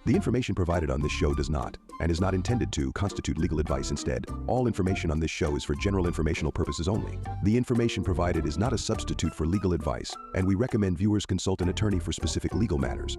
The information provided on this show does not, and is not intended to, constitute legal advice. Instead, all information on this show is for general informational purposes only. The information provided is not a substitute for legal advice, and we recommend viewers consult an attorney for specific legal matters.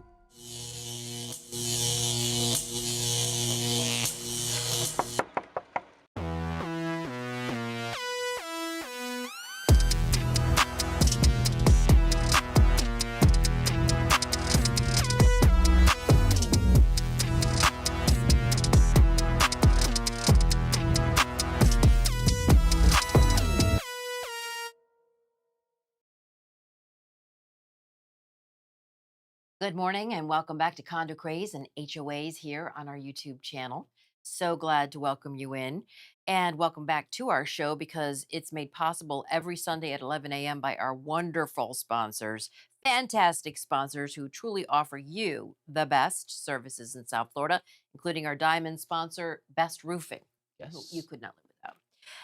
Good morning and welcome back to Condo Craze and HOAs here on our YouTube channel. So glad to welcome you in and welcome back to our show because it's made possible every Sunday at 11 a.m. by our wonderful sponsors, fantastic sponsors who truly offer you the best services in South Florida, including our diamond sponsor, Best Roofing, who you could not live without.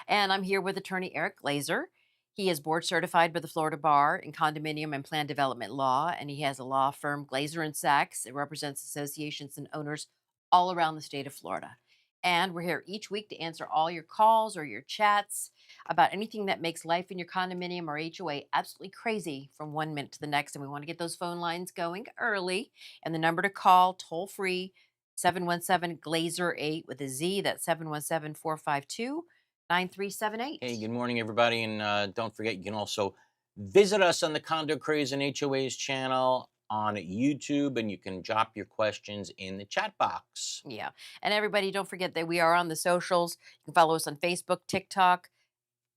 And I'm here with attorney Eric Glazer. He is board certified by the Florida Bar in condominium and plan development law, and he has a law firm, Glazer and Sachs. It represents associations and owners all around the state of Florida. And we're here each week to answer all your calls or your chats about anything that makes life in your condominium or HOA absolutely crazy from 1 minute to the next. And we want to get those phone lines going early. And the number to call, toll free, 717-GLAZER-8 with a Z. That's 717-452-9378. Hey, good morning, everybody. And don't forget, you can also visit us on the Condo Craze and HOAs channel on YouTube, and you can drop your questions in the chat box. Yeah. And everybody, don't forget that we are on the socials. You can follow us on Facebook, TikTok.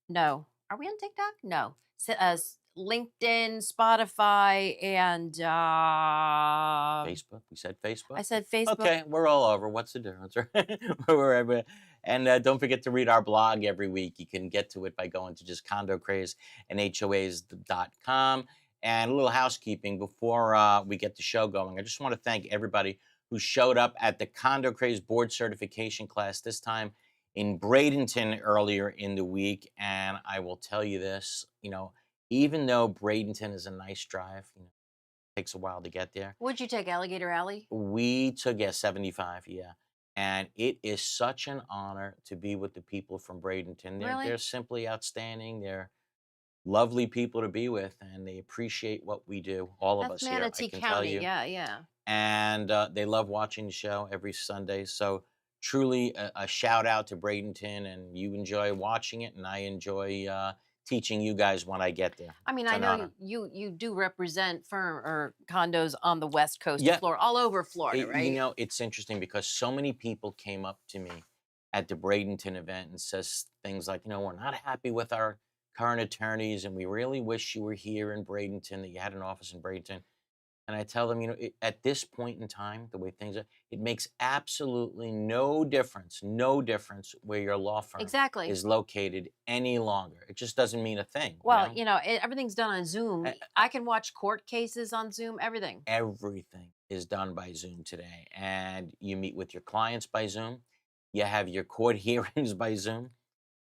No. Are we on TikTok? No. LinkedIn, Spotify, and Facebook. We said Facebook? I said Facebook. Okay, we're all over. What's the difference, right? We're everywhere. And don't forget to read our blog every week. You can get to it by going to just Condo Craze and HOAs.com. And a little housekeeping before we get the show going. I just want to thank everybody who showed up at the Condo Craze board certification class, this time in Bradenton earlier in the week. And I will tell you this, even though Bradenton is a nice drive, it takes a while to get there. Would you take Alligator Alley? We took 75, yeah. And it is such an honor to be with the people from Bradenton. Really? They're simply outstanding. They're lovely people to be with, and they appreciate what we do, all of us here, I can tell you. Yeah. And they love watching the show every Sunday. So truly a shout out to Bradenton, and you enjoy watching it, and I enjoy teaching you guys when I get there. I mean, I know you do represent firm or condos on the west coast of Florida, all over Florida, right? It's interesting because so many people came up to me at the Bradenton event and says things like, we're not happy with our current attorneys, and we really wish you were here in Bradenton, that you had an office in Bradenton. And I tell them, at this point in time, the way things are, it makes absolutely no difference where your law firm is located any longer. It just doesn't mean a thing. Well, everything's done on Zoom. I can watch court cases on Zoom, everything. Everything is done by Zoom today. And you meet with your clients by Zoom. You have your court hearings by Zoom.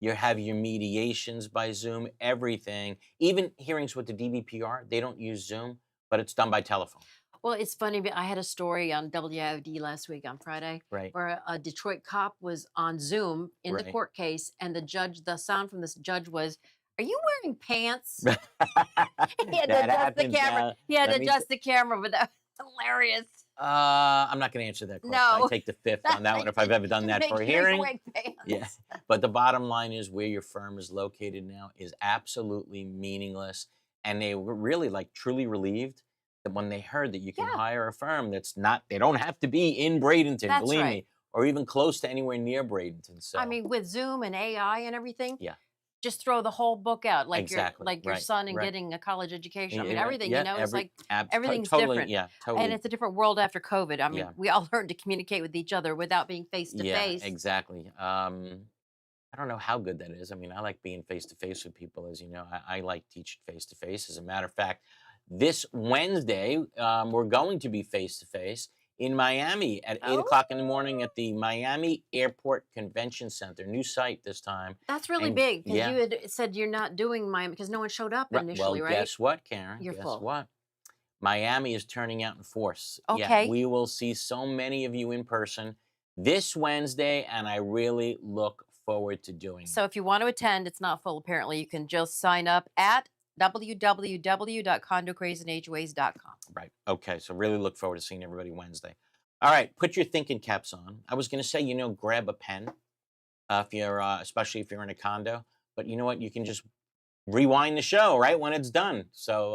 You have your mediations by Zoom, everything. Even hearings with the DBPR, they don't use Zoom, but it's done by telephone. Well, it's funny. I had a story on WIOD last week on Friday, where a Detroit cop was on Zoom in the court case, and the sound from this judge was, "Are you wearing pants?" He had to adjust the camera. He had to adjust the camera, but that was hilarious. I'm not going to answer that question. No. I take the fifth on that one if I've ever done that for a hearing. Yeah. But the bottom line is where your firm is located now is absolutely meaningless. And they were really truly relieved that when they heard that you can hire a firm that's not, they don't have to be in Bradenton, believe me, or even close to anywhere near Bradenton. So I mean, with Zoom and AI and everything, just throw the whole book out, like your son and getting a college education. I mean, everything, it's like everything's different. Yeah, totally. And it's a different world after COVID. I mean, we all learned to communicate with each other without being face to face. Yeah, exactly. I don't know how good that is. I mean, I like being face to face with people, as you know. I like teaching face to face. As a matter of fact, this Wednesday, we're going to be face to face in Miami at 8 o'clock in the morning at the Miami Airport Convention Center. New site this time. That's really big. Because you had said you're not doing Miami because no one showed up initially, well, right? Guess what, Karen? You're full. What? Miami is turning out in force. Yeah, Okay. we will see so many of you in person this Wednesday, and I really look forward to doing it. So if you want to attend, it's not full apparently. You can just sign up at www.condocrazeandhoas.com. Right. Okay. So really look forward to seeing everybody Wednesday. All right. Put your thinking caps on. I was going to say, grab a pen if you're, especially if you're in a condo. But you know what? You can just rewind the show right when it's done. So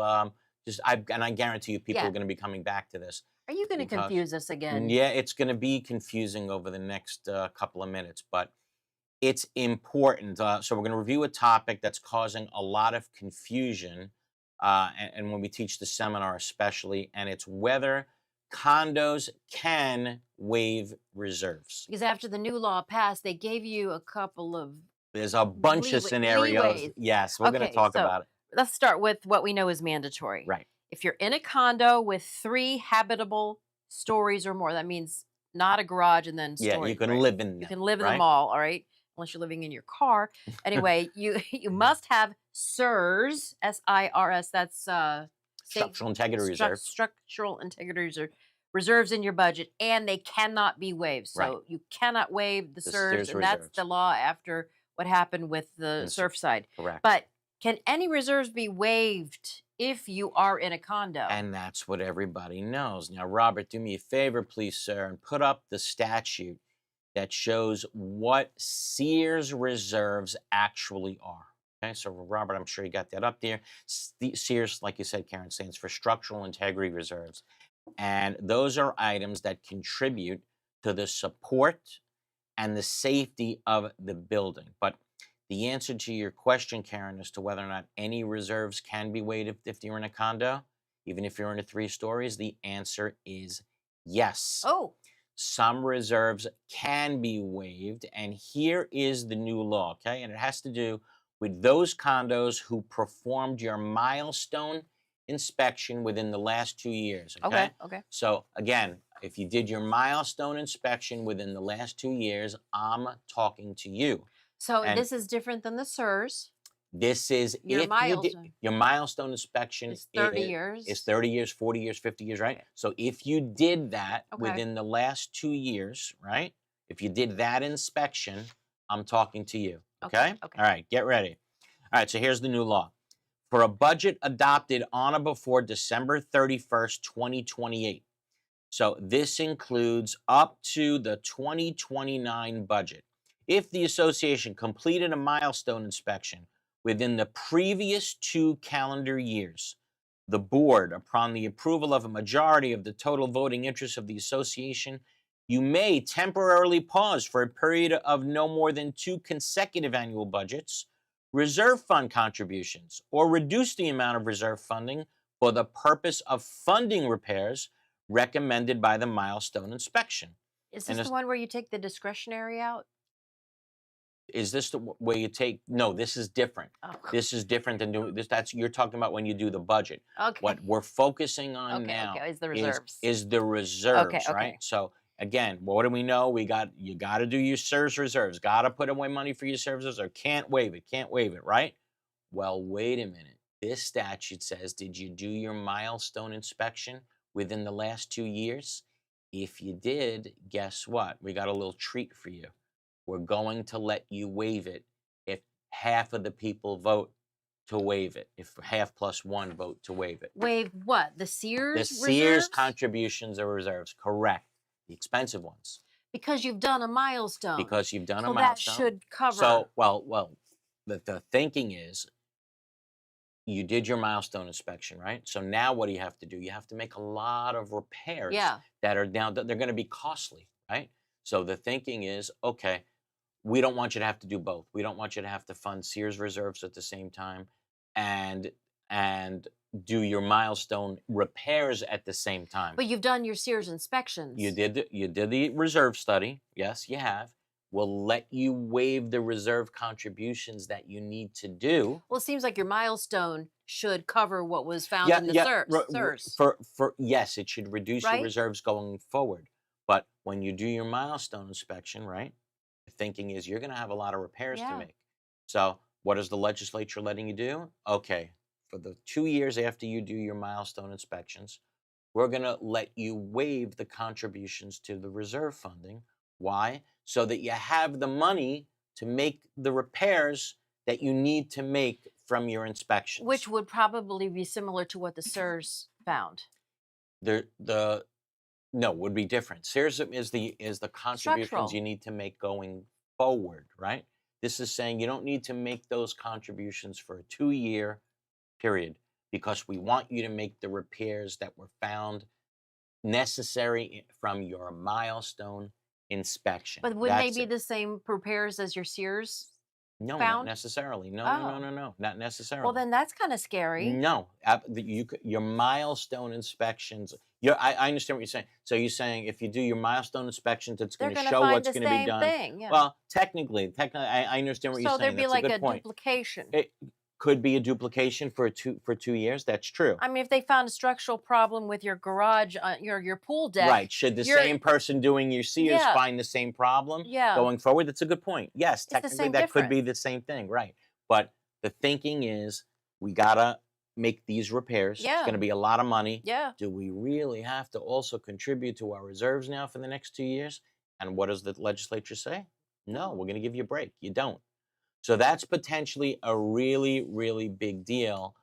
I guarantee you, people Yeah. are going to be coming back to this. Are you going to Because- confuse us again? Yeah, it's going to be confusing over the next couple of minutes, but it's important. So we're going to review a topic that's causing a lot of confusion, and when we teach the seminar especially, and it's whether condos can waive reserves. Because after the new law passed, they gave you a couple of. There's a bunch of scenarios. leeways. Yes, we're going to Okay, talk so about it. let's start with what we know is mandatory. Right. If you're in a condo with 3 habitable stories or more, that means not a garage and then Yeah, stories. you can right? live in them. You can live in right? them all right? Unless you're living in your car. Anyway, you must have SIRS, SIRS. That's Structural integrity reserves. Structural integrity reserves in your budget, and they cannot be waived. So Right. you cannot waive the The SIRS, SIRS and that's reserves. the law after what happened with the Sur- Surfside. Correct. But can any reserves be waived if you are in a condo? And that's what everybody knows. Now, Robert, do me a favor, please, sir, and put up the statute that shows what Sears reserves actually are. Okay, so Robert, I'm sure you got that up there. Sears, like you said, Karen, stands for Structural Integrity Reserves. And those are items that contribute to the support and the safety of the building. But the answer to your question, Karen, as to whether or not any reserves can be waived if you're in a condo, even if you're in a 3 stories, the answer is yes. Oh, Some reserves can be waived, and here is the new law, okay? And it has to do with those condos who performed your milestone inspection within the last 2 years, okay? okay. So again, if you did your milestone inspection within the last 2 years, I'm talking to you. So And- this is different than the SIRS. This is Your if you milestone. did your milestone inspection It's 30 years. It's 30 years, 40 years, 50 years, right? So if you did that Okay. within the last 2 years, right? If you did that inspection, I'm talking to you. Okay? Okay. All right, get ready. All right, so here's the new law. For a budget adopted on or before December 31st, 2028. So this includes up to the 2029 budget. If the association completed a milestone inspection within the previous 2 calendar years, the board, upon the approval of a majority of the total voting interest of the association, you may temporarily pause for a period of no more than 2 consecutive annual budgets, reserve fund contributions, or reduce the amount of reserve funding for the purpose of funding repairs recommended by the milestone inspection. Is And this the one where you take the discretionary out? Is this the way you take? No, this is different. Oh, This is different than doing this. That's you're talking about when you do the budget. okay. What we're focusing on Okay, now okay, is the reserves. is the reserves, okay. right? So again, what do we know? You got to do your SIRS reserves. Got to put away money for your services, or can't waive it, right? Well, wait a minute. This statute says, did you do your milestone inspection within the last 2 years? If you did, guess what? We got a little treat for you. We're going to let you waive it if half of the people vote to waive it, if half plus 1 vote to waive it. Waive what? The Sears The Sears reserves? contributions or reserves, correct. The expensive ones. Because you've done a milestone. Because you've done so a milestone. that should cover. So, well, the thinking is you did your milestone inspection, right? So now what do you have to do? You have to make a lot of repairs yeah. that are now, they're going to be costly, right? So the thinking is, okay, we don't want you to have to do both. We don't want you to have to fund Sears reserves at the same time and do your milestone repairs at the same time. But you've done your Sears inspections. You did the reserve study. Yes, you have. We'll let you waive the reserve contributions that you need to do. Well, it seems like your milestone should cover what was found in the SIRS. Yes, it should reduce Right? your reserves going forward. But when you do your milestone inspection, right? The thinking is you're going to have a lot of repairs to Yeah. make. So what is the legislature letting you do? Okay, for the 2 years after you do your milestone inspections, we're going to let you waive the contributions to the reserve funding. Why? So that you have the money to make the repairs that you need to make from your inspections. Which would probably be similar to what the SIRS found. The no, would be different. Sears is the contributions Structural. you need to make going forward, right? This is saying you don't need to make those contributions for a 2-year period because we want you to make the repairs that were found necessary from your milestone inspection. But wouldn't they That's be it. the same repairs as your SEERS No, not found? necessarily. No, Oh. not necessarily. Well, then that's kind of scary. No, your milestone inspections. I understand what you're saying. So you're saying if you do your milestone inspections, it's They're going to going to show find what's the going to be same done. thing. Yeah. Well, technically, I understand what you're So saying. there'd be That's like a good a point. duplication. It could be a duplication for 2 years. That's true. I mean, if they found a structural problem with your garage, your pool deck, Right. Should the you're- same person doing your Sears Yeah. find the same problem Yeah. going forward? That's a good point. Yes, the technically same that could be difference. the same thing. Right. But the thinking is we got to make these repairs. It's Yeah. going to be a lot of money. Yeah. Do we really have to also contribute to our reserves now for the next 2 years? And what does the legislature say? No, we're going to give you a break. You don't. So that's potentially a really, really big deal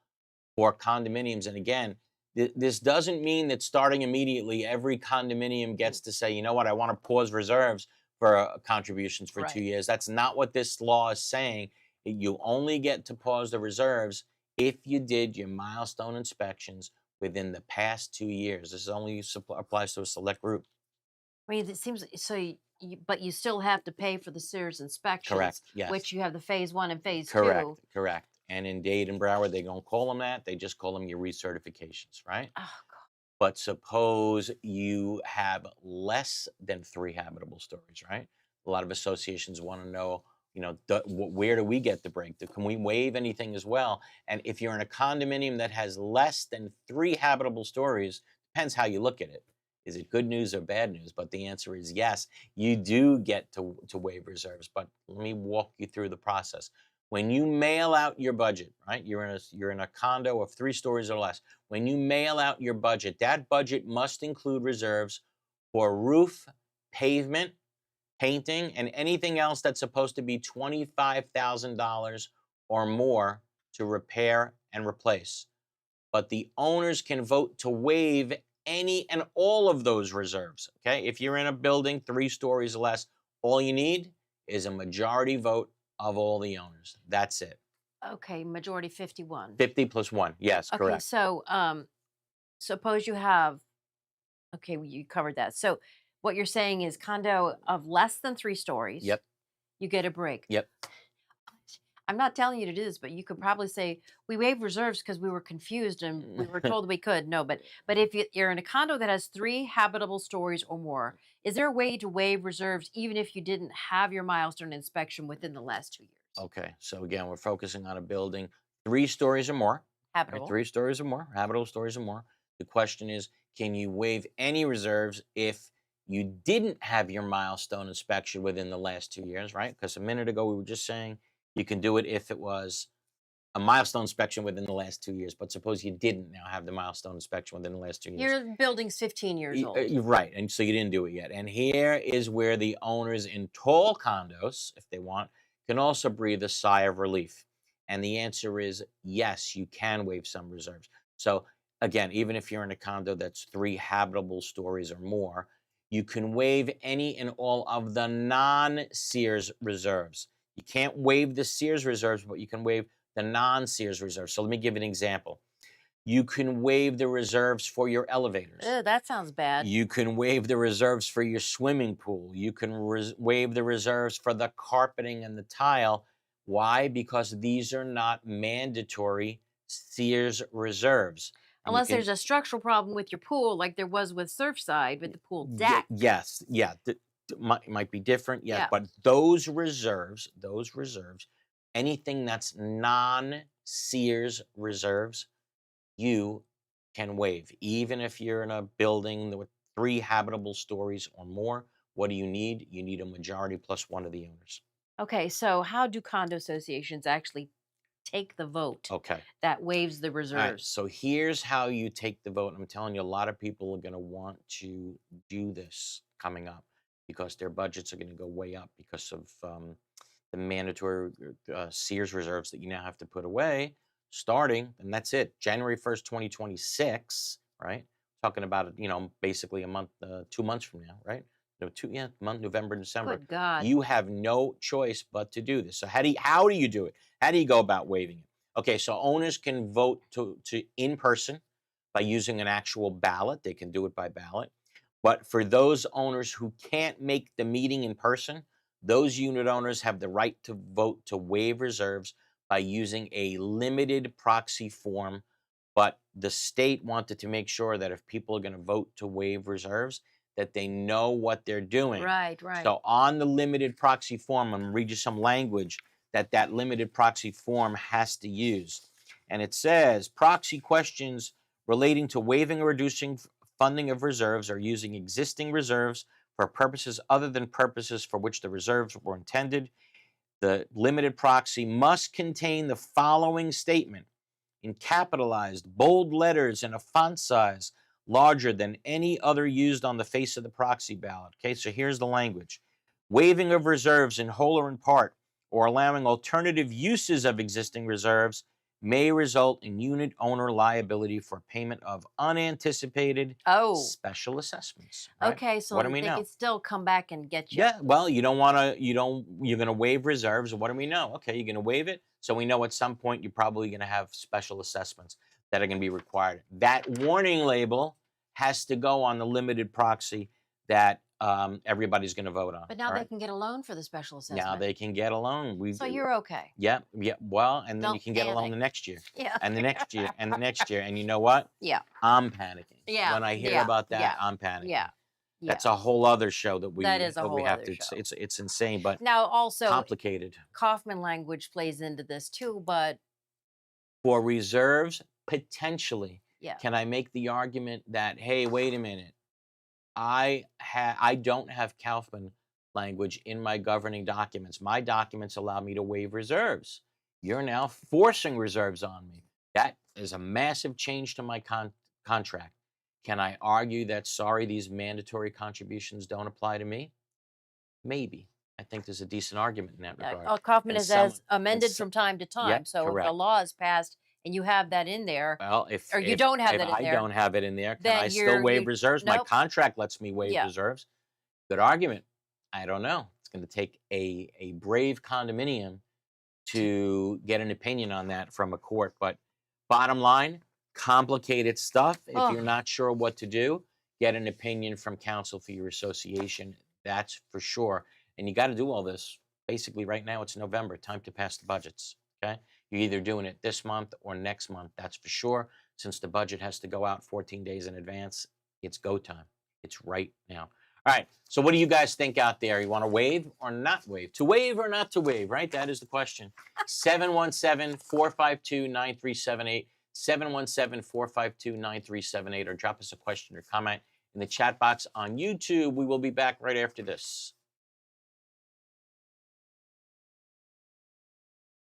for condominiums. And again, this doesn't mean that starting immediately, every condominium gets to say, you know what, I want to pause reserves for contributions for 2 Right. years. That's not what this law is saying. You only get to pause the reserves if you did your milestone inspections within the past 2 years. This only applies to a select group. I mean, it seems so. But you still have to pay for the SEERS inspections, Correct. Yes. which you have the phase 1 and phase 2. Correct. Correct. And in Dade and Broward, they don't call them that. They just call them your recertifications, right? Oh, God. But suppose you have less than 3 habitable stories, right? A lot of associations want to know, where do we get the break? Can we waive anything as well? And if you're in a condominium that has less than 3 habitable stories, depends how you look at it. Is it good news or bad news? But the answer is yes, you do get to waive reserves. But let me walk you through the process. When you mail out your budget, right? You're in a condo of 3 stories or less. When you mail out your budget, that budget must include reserves for roof, pavement, painting, and anything else that's supposed to be $25,000 or more to repair and replace. But the owners can vote to waive any and all of those reserves. Okay, if you're in a building 3 stories or less, all you need is a majority vote of all the owners. That's it. Okay, majority 51. 50 plus 1. Yes, Okay, correct. so suppose you have. Okay, you covered that. So what you're saying is condo of less than 3 stories. Yep. You get a break. Yep. I'm not telling you to do this, but you could probably say we waive reserves because we were confused and we were told we could. No, but if you're in a condo that has 3 habitable stories or more, is there a way to waive reserves even if you didn't have your milestone inspection within the last 2 years? Okay, so again, we're focusing on a building 3 stories or more. Right? Habitable. 3 stories or more, habitable stories or more. The question is, can you waive any reserves if you didn't have your milestone inspection within the last 2 years, right? Because a minute ago we were just saying you can do it if it was a milestone inspection within the last 2 years. But suppose you didn't now have the milestone inspection within the last 2 years. Your building's 15 years old. You're right, and so you didn't do it yet. And here is where the owners in tall condos, if they want, can also breathe a sigh of relief. And the answer is yes, you can waive some reserves. So again, even if you're in a condo that's 3 habitable stories or more, you can waive any and all of the non-Sears reserves. You can't waive the Sears reserves, but you can waive the non-Sears reserves. So let me give you an example. You can waive the reserves for your elevators. That sounds bad. You can waive the reserves for your swimming pool. You can waive the reserves for the carpeting and the tile. Why? Because these are not mandatory Sears reserves. Unless there's a structural problem with your pool, like there was with Surfside with the pool deck. Yes, yeah, might be different. Yes, Yeah. but those reserves, anything that's non-Sears reserves, you can waive. Even if you're in a building with 3 habitable stories or more, what do you need? You need a majority plus 1 of the owners. Okay, so how do condo associations actually take the vote Okay. that waives the All right. reserves? So here's how you take the vote. I'm telling you, a lot of people are going to want to do this coming up because their budgets are going to go way up because of the mandatory Sears reserves that you now have to put away starting, and that's it, January 1st, 2026, right? Talking about, basically a month, 2 months from now, right? No, month, November, December. Good God. You have no choice but to do this. So how do you do it? How do you go about waiving it? Okay, so owners can vote to in person by using an actual ballot. They can do it by ballot. But for those owners who can't make the meeting in person, those unit owners have the right to vote to waive reserves by using a limited proxy form. But the state wanted to make sure that if people are going to vote to waive reserves, that they know what they're doing. Right, right. So on the limited proxy form, I'm going to read you some language that limited proxy form has to use. And it says, proxy questions relating to waiving or reducing funding of reserves or using existing reserves for purposes other than purposes for which the reserves were intended. The limited proxy must contain the following statement in capitalized, bold letters and a font size larger than any other used on the face of the proxy ballot. Okay, so here's the language. Waiving of reserves in whole or in part, or allowing alternative uses of existing reserves may result in unit owner liability for payment of unanticipated special assessments. Right? Okay, so what do we they know? can still come back and get you. Yeah, well, you're going to waive reserves. What do we know? Okay, you're going to waive it. So we know at some point you're probably going to have special assessments that are going to be required. That warning label has to go on the limited proxy that everybody's going to vote on. But now they can get a loan for the special assessment. Now they can get a loan. So you're okay. Yeah. Well, and then you can get a loan the next year. Yeah. And the next year, and the next year. And you know what? Yeah. I'm panicking. Yeah. When I hear about that, I'm panicking. Yeah. That's a whole other show that we that is a whole have other to. show. It's insane, but now also complicated. Kaufman language plays into this too, but for reserves, potentially. Yeah. Can I make the argument that, hey, wait a minute, I don't have Kaufman language in my governing documents. My documents allow me to waive reserves. You're now forcing reserves on me. That is a massive change to my contract. Can I argue that, sorry, these mandatory contributions don't apply to me? Maybe. I think there's a decent argument in that regard. Kaufman is amended from time to time. Yep, so correct. if a law is passed and you have that in there, well, or you don't have that in there, I don't have it in there, can then I still waive reserves? Nope. My contract lets me waive reserves. Good argument. I don't know. It's going to take a brave condominium to get an opinion on that from a court. But bottom line, complicated stuff. If you're not sure what to do, get an opinion from counsel for your association. That's for sure. And you got to do all this. Basically, right now, it's November. Time to pass the budgets. Okay? You're either doing it this month or next month. That's for sure. Since the budget has to go out 14 days in advance, it's go time. It's right now. All right. So what do you guys think out there? You want to waive or not waive? To waive or not to waive, right? That is the question. 717-452-9378. 717-452-9378, or drop us a question or comment in the chat box on YouTube. We will be back right after this.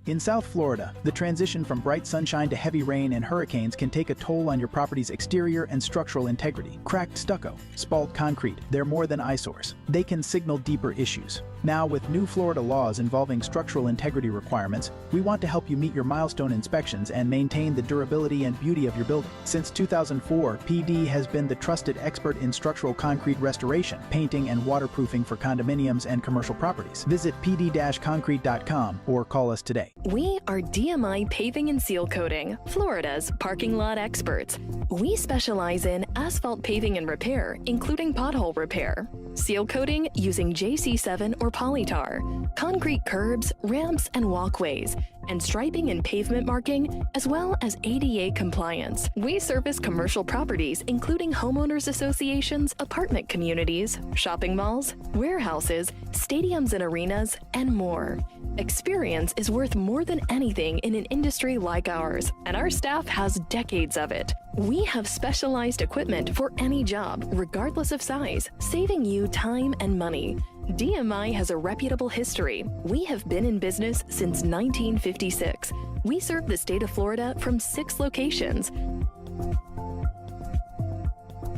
In South Florida, the transition from bright sunshine to heavy rain and hurricanes can take a toll on your property's exterior and structural integrity. Cracked stucco, spalled concrete, they're more than eyesores. They can signal deeper issues. Now, with new Florida laws involving structural integrity requirements, we want to help you meet your milestone inspections and maintain the durability and beauty of your building. Since 2004, PD has been the trusted expert in structural concrete restoration, painting, and waterproofing for condominiums and commercial properties. Visit pd-concrete.com or call us today. We are DMI Paving and Seal Coating, Florida's parking lot experts. We specialize in asphalt paving and repair, including pothole repair, seal coating using JC7 or polytar, concrete curbs, ramps, and walkways, and striping and pavement marking, as well as ADA compliance. We service commercial properties, including homeowners associations, apartment communities, shopping malls, warehouses, stadiums and arenas, and more. Experience is worth more than anything in an industry like ours, and our staff has decades of it. We have specialized equipment for any job, regardless of size, saving you time and money. DMI has a reputable history. We have been in business since 1956. We serve the state of Florida from 6 locations.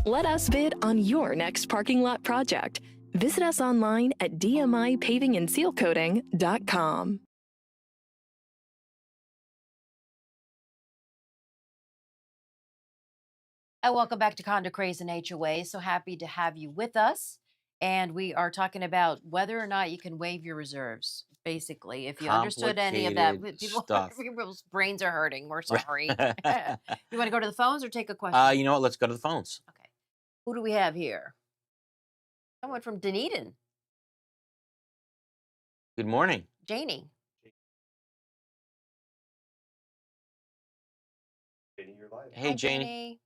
Let us bid on your next parking lot project. Visit us online at dmipavingandsealcoating.com. And welcome back to Condo Craze and HOA. So happy to have you with us. And we are talking about whether or not you can waive your reserves. Basically, if you understood any of that, Complicated stuff. people's brains are hurting. We're Right. sorry. You want to go to the phones or take a question? You know what? Let's go to the phones. Okay. Who do we have here? Someone from Dunedin. Good morning. Janie. Hey, Hi, Janie.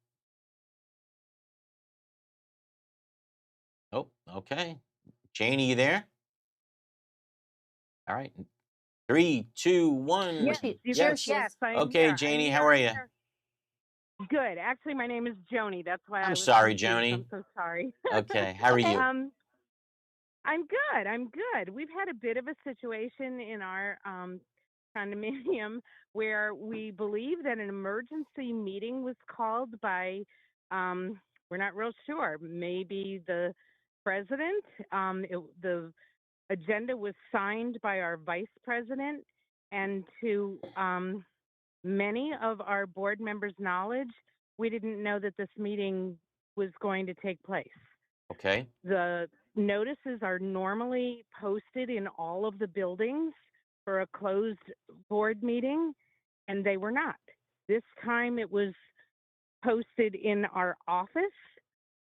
Oh, okay. Janie, you there? All right. 3, 2, 1. Yes, She- you there can- she is. yes, I'm Okay, here. Janie, I'm how here, are I'm you? here. Good. Actually, my name is Joni. That's why I I'm was sorry, confused. Joni. I'm so sorry. Okay, how are you? I'm good. I'm good. We've had a bit of a situation in our condominium where we believe that an emergency meeting was called by, we're not real sure, maybe the president. The agenda was signed by our vice president, and to many of our board members' knowledge, we didn't know that this meeting was going to take place. Okay. The notices are normally posted in all of the buildings for a closed board meeting, and they were not. This time it was posted in our office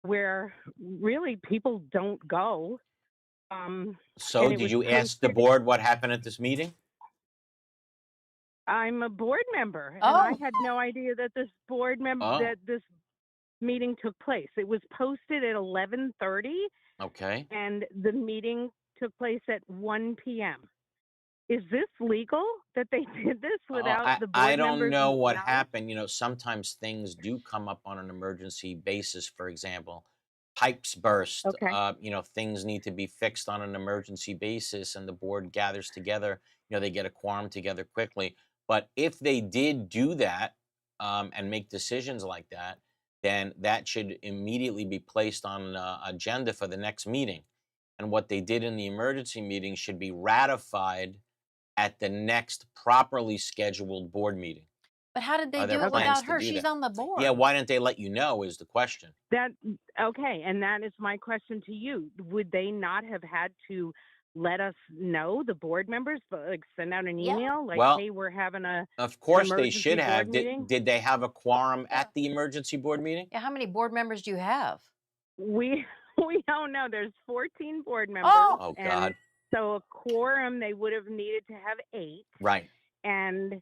where really people don't go. So and it did was you ask the posted- board what happened at this meeting? I'm a board member, and I Oh. had no idea that this board member Oh. that this meeting took place. It was posted at 11:30, Okay. and the meeting took place at 1 p.m. Is this legal that they did this without the board I don't members' know what knowledge? happened. You know, sometimes things do come up on an emergency basis. For example, pipes burst. Okay. You know, things need to be fixed on an emergency basis, and the board gathers together. You know, they get a quorum together quickly. But if they did do that and make decisions like that, then that should immediately be placed on an agenda for the next meeting. And what they did in the emergency meeting should be ratified at the next properly scheduled board meeting. But how did they Are there do it plans without to her? do She's that? on the board. Yeah, why didn't they let you know is the question. Okay, and that is my question to you. Would they not have had to let us know, the board members, like send out an Yeah. email, like, Well, hey, we're having a Of course they emergency should have. board meeting? Did they have a quorum Yeah. at the emergency board meeting? Yeah, how many board members do you have? We we don't know. There's 14 board members. Oh, and God. so a quorum, they would have needed to have 8. Right. And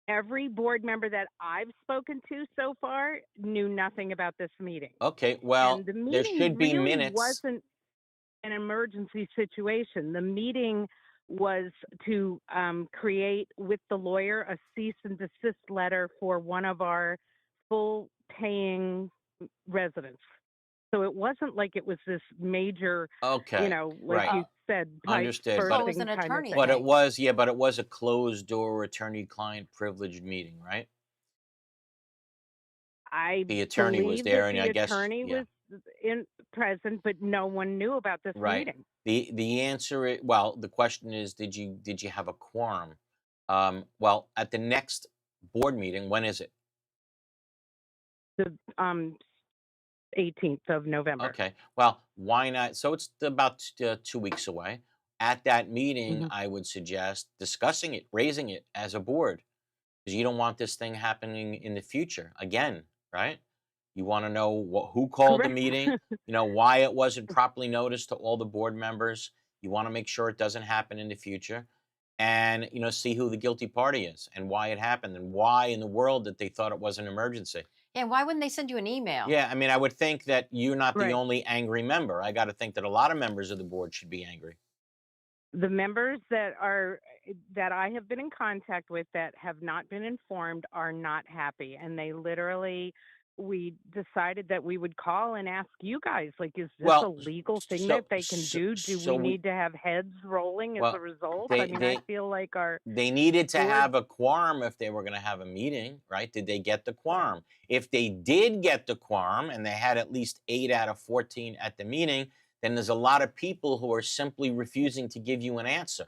every board member that I've spoken to so far knew nothing about this meeting. Okay, well, And the there meeting should be really minutes. wasn't an emergency situation. The meeting was to create with the lawyer a cease and desist letter for one of our full paying residents. So it wasn't like it was this major, Okay. like right. you said, pipe Understood, So it was bursting an kind of attorney thing. But thing. it was a closed door attorney-client privileged meeting, right? I The attorney was believe there, that and the I guess attorney yeah. was present, but no one knew about this Right. meeting. The answer is, well, the question is, did you have a quorum? Well, at the next board meeting, when is it? The 18th of November. Okay. Well, why not? So it's about 2 weeks away. At that meeting, Mhm. I would suggest discussing it, raising it as a board, because you don't want this thing happening in the future again, right? You want to know who called the Correct. meeting, why it wasn't properly noticed to all the board members. You want to make sure it doesn't happen in the future, and see who the guilty party is and why it happened and why in the world that they thought it was an emergency. Yeah, why wouldn't they send you an email? Yeah, I mean, I would think that you're not the Right. only angry member. I got to think that a lot of members of the board should be angry. The members that I have been in contact with that have not been informed are not happy, and they literally we decided that we would call and ask you guys, like, is this a Well, legal thing so that they can do? Do so we we need to have heads rolling as a well result? I they mean, I they feel like our they needed to board. have a quorum if they were going to have a meeting, right? Did they get the quorum? If they did get the quorum and they had at least 8 out of 14 at the meeting, then there's a lot of people who are simply refusing to give you an answer.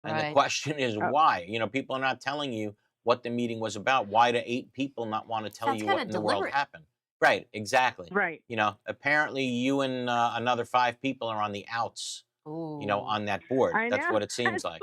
And the Right. question is Uh, why? People are not telling you what the meeting was about. Why do 8 people not want to tell Sounds you kind what of in the world deliberate. happened? Right, exactly. right. Apparently you and another 5 people are on the outs, Ooh. on that board. I That's know. what it seems That's like.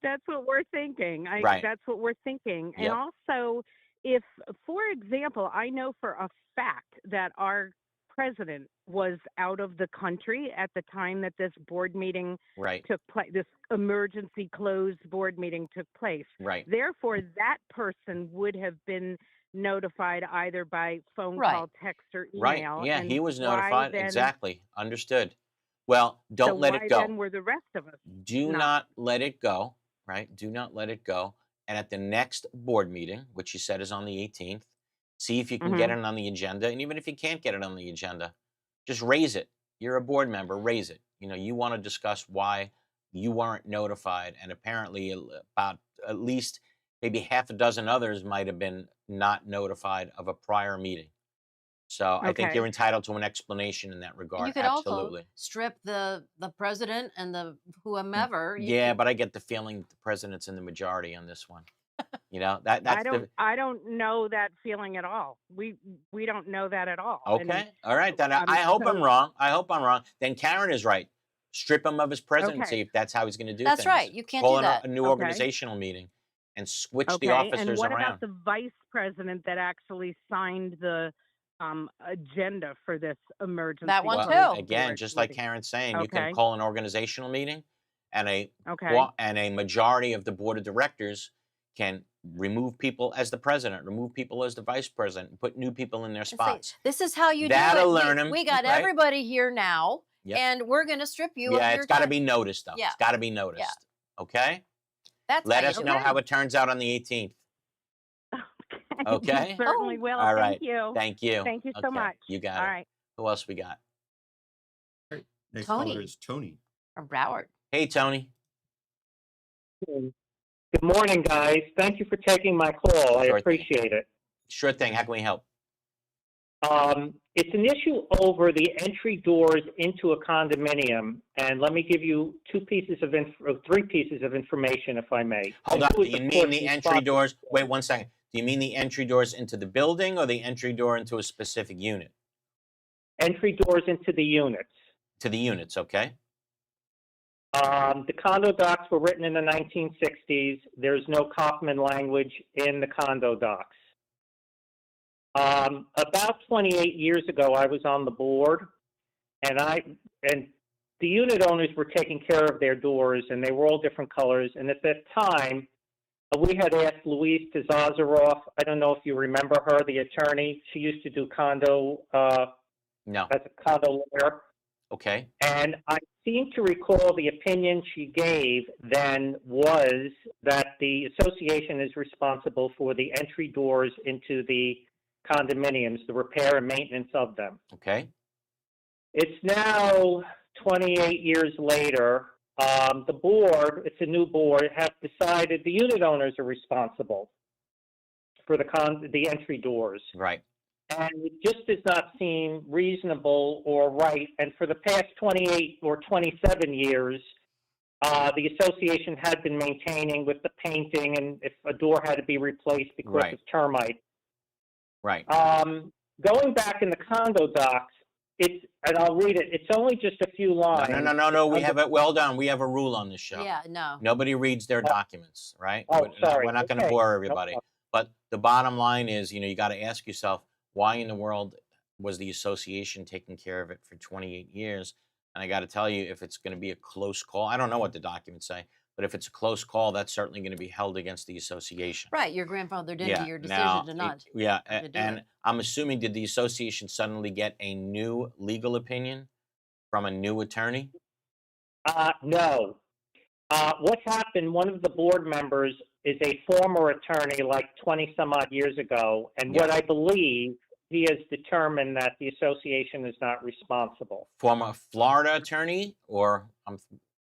that's what we're thinking. Right. That's what we're thinking. And Yep. also, if, for example, I know for a fact that our president was out of the country at the time that this board meeting Right. took place, this emergency closed board meeting took place. Right. Therefore, that person would have been notified either by phone Right. call, text, or Right. email. Yeah, he And was why notified. then? Exactly. Understood. Well, So don't let it why go. then were the rest of us Do not? not let it go, right? Do not let it go. And at the next board meeting, which you said is on the 18th, see if you can get Hmm. it on the agenda. And even if you can't get it on the agenda, just raise it. You're a board member, raise it. You want to discuss why you weren't notified. And apparently, about at least maybe half a dozen others might have been not notified of a prior meeting. So I think you're Okay. entitled to an explanation in that And regard. you could also Absolutely. strip the president and the whomever. You Yeah, could. but I get the feeling that the president's in the majority on this one. That's the I don't know that feeling at all. We don't know that at all. And okay. All right, then I hope I'm so wrong. I hope I'm wrong. Then Karen is right. Strip him of his presidency okay. if that's how he's going to do That's right. things. You can't Call do a that. new Okay. organizational meeting and switch the Okay. And officers what about around. the vice president that actually signed the agenda for this That emergency one Well, closed too. again, board just like meeting? Karen's saying, you can Okay. call an organizational meeting, and Okay. a majority of the board of directors can remove people as the president, remove people as the vice president, and put new people in their And say, spots. this is how you do That'll it. learn him, We got right? everybody here now, Yep. and we're going to strip you of Yeah, your it's got to time. be noticed, though. Yeah. It's got to be Yeah. noticed. Okay? That's Let how us you do know it. how it turns out on the 18th. Okay. Okay? We certainly Oh, will. All right. Thank you. Thank you. Thank you so Okay. much. You got All it. right. Who else we got? Next caller Tony is Tony. from Broward. Hey, Tony. Good morning, guys. Thank you for taking my call. I Sure thing. appreciate it. Sure thing. How can we help? It's an issue over the entry doors into a condominium, and let me give you three pieces of information, if I may. Hold And on. who Do is, you of mean course, the entry responsible doors? for Wait it. 1 second. Do you mean the entry doors into the building or the entry door into a specific unit? Entry doors into the units. To the units, okay? The condo docs were written in the 1960s. There's no Kaufman language in the condo docs. About 28 years ago, I was on the board, and the unit owners were taking care of their doors, and they were all different colors. And at that time, we had asked Louise Zazaroff. I don't know if you remember her, the attorney. She used to do condo No. as a condo lawyer. Okay. And I seem to recall the opinion she gave then was that the association is responsible for the entry doors into the condominiums, the repair and maintenance of them. Okay. It's now 28 years later. The board, it's a new board, has decided the unit owners are responsible for the entry doors. Right. And it just does not seem reasonable or right. And for the past 28 or 27 years, the association had been maintaining with the painting and if a door had to be replaced because Right. of termites. Right. Going back in the condo docs, and I'll read it, it's only just a few lines. No. We have it well done. We have a rule on this show. Yeah, no. Nobody reads their documents, right? Oh, We're sorry. not going to Okay. bore No everybody. problem. But the bottom line is, you got to ask yourself, why in the world was the association taking care of it for 28 years? And I got to tell you, if it's going to be a close call, I don't know what the documents say, but if it's a close call, that's certainly going to be held against the association. Right, your grandfather did your decision Now, to not. and do it. I'm assuming, did the association suddenly get a new legal opinion from a new attorney? No. What happened, one of the board members is a former attorney like 20 some odd years ago. And what Yeah. I believe he has determined that the association is not responsible. Former Florida attorney or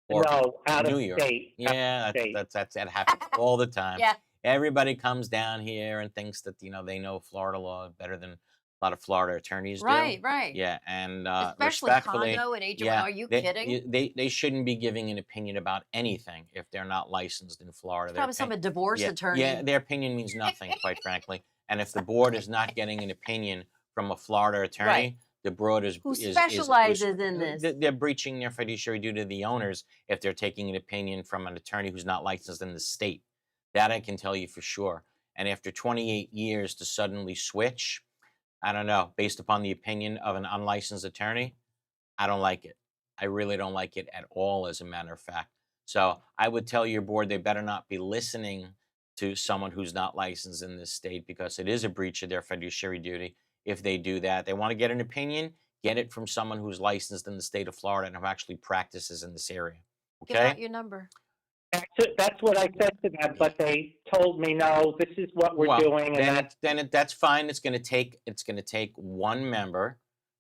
No, out New of York? state. out of Yeah, state. that happens all the time. Yeah. Everybody comes down here and thinks that they know Florida law better than a lot of Florida attorneys do. Right. Yeah, and Especially respectfully, condo and HOA. yeah, Are you kidding? they shouldn't be giving an opinion about anything if they're not licensed in Florida. Probably some divorce attorney. Yeah, their opinion means nothing, quite frankly. And if the board is not getting an opinion from a Florida attorney, Right. the board is Who is- specializes in this. They're breaching their fiduciary duty to the owners if they're taking an opinion from an attorney who's not licensed in the state. That I can tell you for sure. And after 28 years to suddenly switch, I don't know, based upon the opinion of an unlicensed attorney, I don't like it. I really don't like it at all, as a matter of fact. So I would tell your board they better not be listening to someone who's not licensed in this state, because it is a breach of their fiduciary duty if they do that. They want to get an opinion, get it from someone who's licensed in the state of Florida and who actually practices in this area. Give out Okay? your number. That's what I said to them, but they told me, no, this is what we're doing. And That's fine. It's going to take one member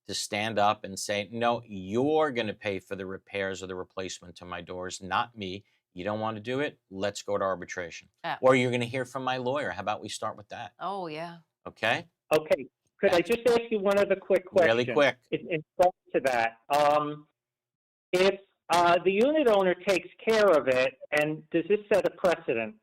to stand up and say, no, you're going to pay for the repairs or the replacement to my doors, not me. You don't want to do it? Let's go to arbitration. Or you're going to hear from my lawyer. How about we start with that? Oh, yeah. Okay? Okay, could I just ask you one other quick question? Really quick. In response to that, if the unit owner takes care of it, and does this set a precedent?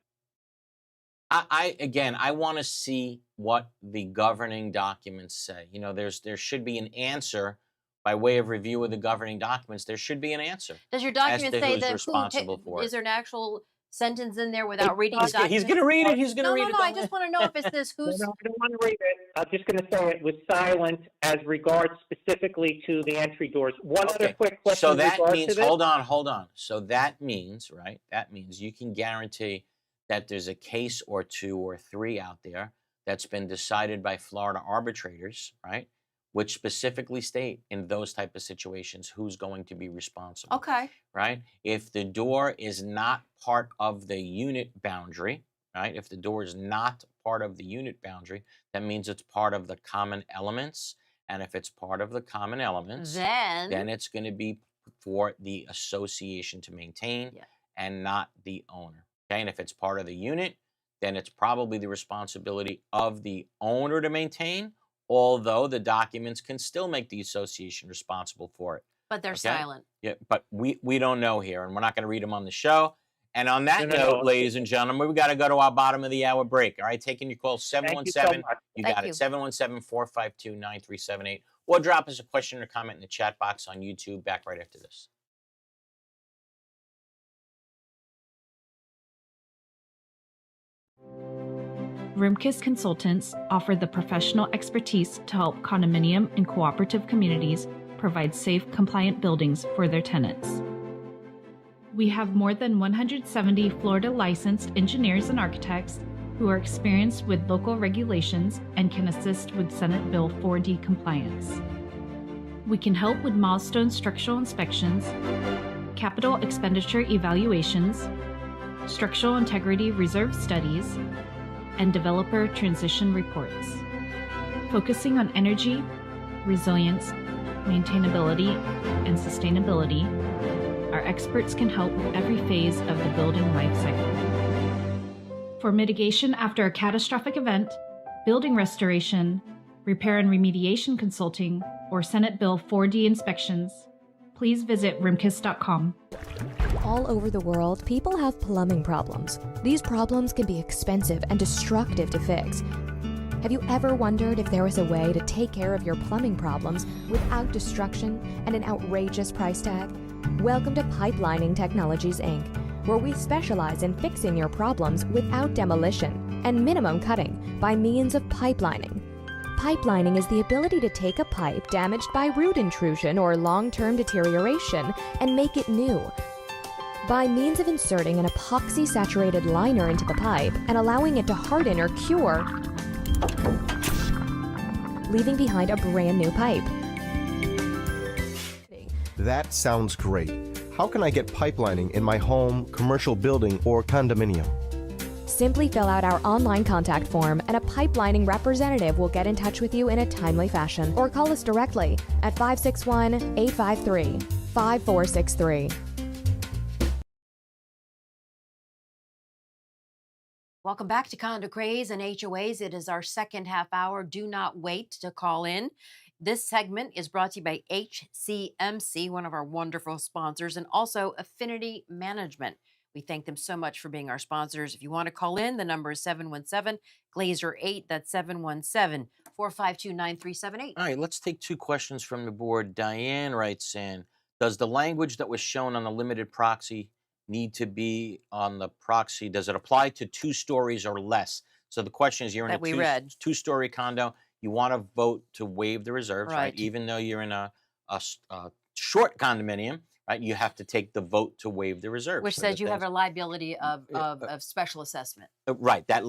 I want to see what the governing documents say. There should be an answer by way of review of the governing documents. There should be an answer. Does your document to say who's that responsible for it. Is there an actual sentence in there without reading the document? He's going to read it. He's going to read it. No, I just want to know if it's this who's... No, I don't want to read it. I'm just going to say it was silent as regards specifically to the entry doors. One other quick question. So in that regards means, to this. hold on. So that means, right? That means you can guarantee that there's a case or two or three out there that's been decided by Florida arbitrators, right? Which specifically state in those type of situations who's going to be responsible. Okay. Right? If the door is not part of the unit boundary, right? If the door is not part of the unit boundary, that means it's part of the common elements. And if it's part of the common elements, then it's going to be for the association to maintain and not the owner. Okay? And if it's part of the unit, then it's probably the responsibility of the owner to maintain, although the documents can still make the association responsible for it. But they're silent. Yeah, but we don't know here, and we're not going to read them on the show. And on that note, ladies and gentlemen, we've got to go to our bottom of the hour break. All right, taking your call, 717, you got it, 717-452-9378. Or drop us a question or comment in the chat box on YouTube. Back right after this. Rimkus Consultants offer the professional expertise to help condominium and cooperative communities provide safe, compliant buildings for their tenants. We have more than 170 Florida licensed engineers and architects who are experienced with local regulations and can assist with Senate Bill 4D compliance. We can help with milestone structural inspections, capital expenditure evaluations, structural integrity reserve studies, and developer transition reports. Focusing on energy, resilience, maintainability, and sustainability, our experts can help with every phase of the building life cycle. For mitigation after a catastrophic event, building restoration, repair and remediation consulting, or Senate Bill 4D inspections, please visit rimkus.com. All over the world, people have plumbing problems. These problems can be expensive and destructive to fix. Have you ever wondered if there was a way to take care of your plumbing problems without destruction and an outrageous price tag? Welcome to Pipelining Technologies, Inc., where we specialize in fixing your problems without demolition and minimum cutting by means of pipelining. Pipelining is the ability to take a pipe damaged by root intrusion or long-term deterioration and make it new. By means of inserting an epoxy-saturated liner into the pipe and allowing it to harden or cure, leaving behind a brand new pipe. That sounds great. How can I get pipelining in my home, commercial building, or condominium? Simply fill out our online contact form and a pipelining representative will get in touch with you in a timely fashion, or call us directly at 561-853-5463. Welcome back to Condo Craze and HOAs. It is our second half hour. Do not wait to call in. This segment is brought to you by HCMC, one of our wonderful sponsors, and also Affinity Management. We thank them so much for being our sponsors. If you want to call in, the number is 717-Glazer-8. That's 717-452-9378. All right, let's take two questions from the board. Diane writes in, does the language that was shown on the limited proxy need to be on the proxy? Does it apply to 2 stories or less? So the question is, you're in a two-story condo. You want to vote to waive the reserves, right? Even though you're in a short condominium, right? You have to take the vote to waive the reserves. Which says you have a liability of special assessment. Right. That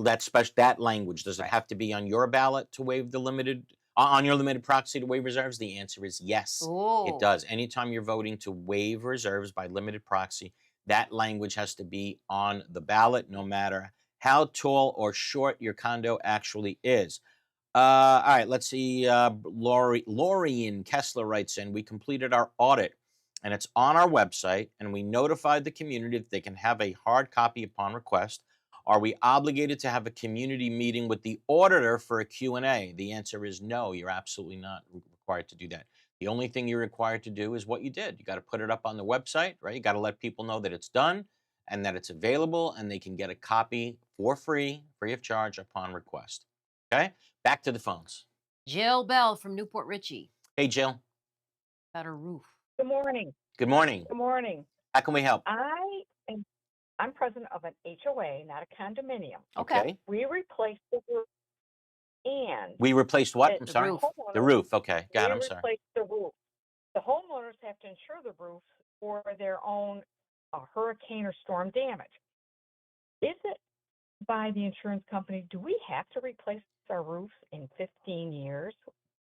language, does it have to be on your ballot to waive the limited, on your limited proxy to waive reserves? The answer is yes. It does. Anytime you're voting to waive reserves by limited proxy, that language has to be on the ballot, no matter how tall or short your condo actually is. All right, let's see. Lorian Kessler writes in, we completed our audit and it's on our website, and we notified the community that they can have a hard copy upon request. Are we obligated to have a community meeting with the auditor for a Q&A? The answer is no, you're absolutely not required to do that. The only thing you're required to do is what you did. You got to put it up on the website, right? You got to let people know that it's done and that it's available, and they can get a copy for free of charge upon request. Okay? Back to the phones. Jill Bell from Newport Richey. Hey, Jill. About her roof. Good morning. Good morning. Good morning. How can we help? I'm president of an HOA, not a condominium. Okay. We replaced the roof, and We replaced what? I'm sorry. The roof. Okay. Got it. I'm sorry. We replaced the roof. The homeowners have to insure the roof for their own hurricane or storm damage. Is it by the insurance company? Do we have to replace our roofs in 15 years?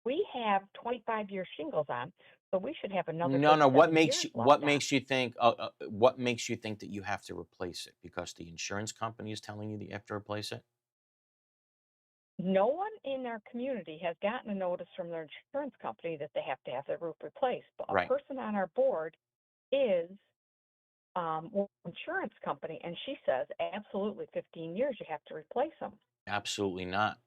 We have 25-year shingles on, so we should have another. No. What makes you think? What makes you think that you have to replace it? Because the insurance company is telling you that you have to replace it? No one in our community has gotten a notice from their insurance company that they have to have their roof replaced. But a person on our board is insurance company, and she says absolutely 15 years you have to replace them. Absolutely not.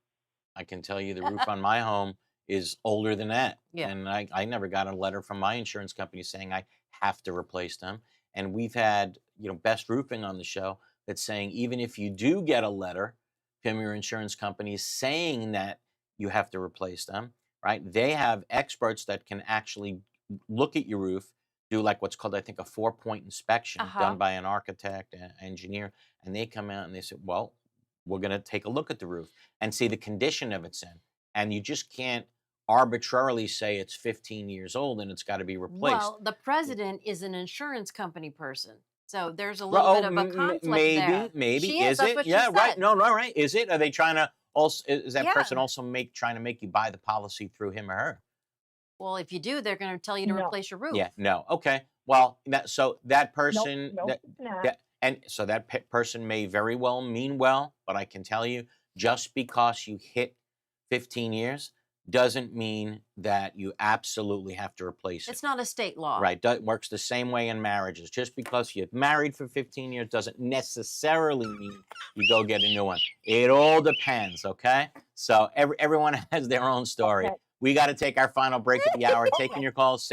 I can tell you the roof on my home is older than that. Yeah. And I never got a letter from my insurance company saying I have to replace them. And we've had, Best Roofing on the show that's saying even if you do get a letter from your insurance company saying that you have to replace them, right? They have experts that can actually look at your roof, do like what's called, I think, a 4-point inspection done by an architect, an engineer, and they come out and they say, well, we're going to take a look at the roof and see the condition of it's in. And you just can't arbitrarily say it's 15 years old and it's got to be replaced. Well, the president is an insurance company person. So there's a little bit of a conflict there. Maybe. She is it? What Yeah, she right. said. No, right. Is it? Are they trying to also, is that person also trying to make you buy the policy through him or her? Well, if you do, they're going to tell you to replace your roof. Yeah, no. Okay. Well, that person, that person may very well mean well, but I can tell you, just because you hit 15 years doesn't mean that you absolutely have to replace it. It's not a state law. Right. It works the same way in marriages. Just because you're married for 15 years doesn't necessarily mean you go get a new one. It all depends, okay? So everyone has their own story. Okay. We got to take our final break of the hour. Taking your calls,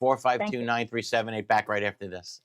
717-452-9378. Back right after this.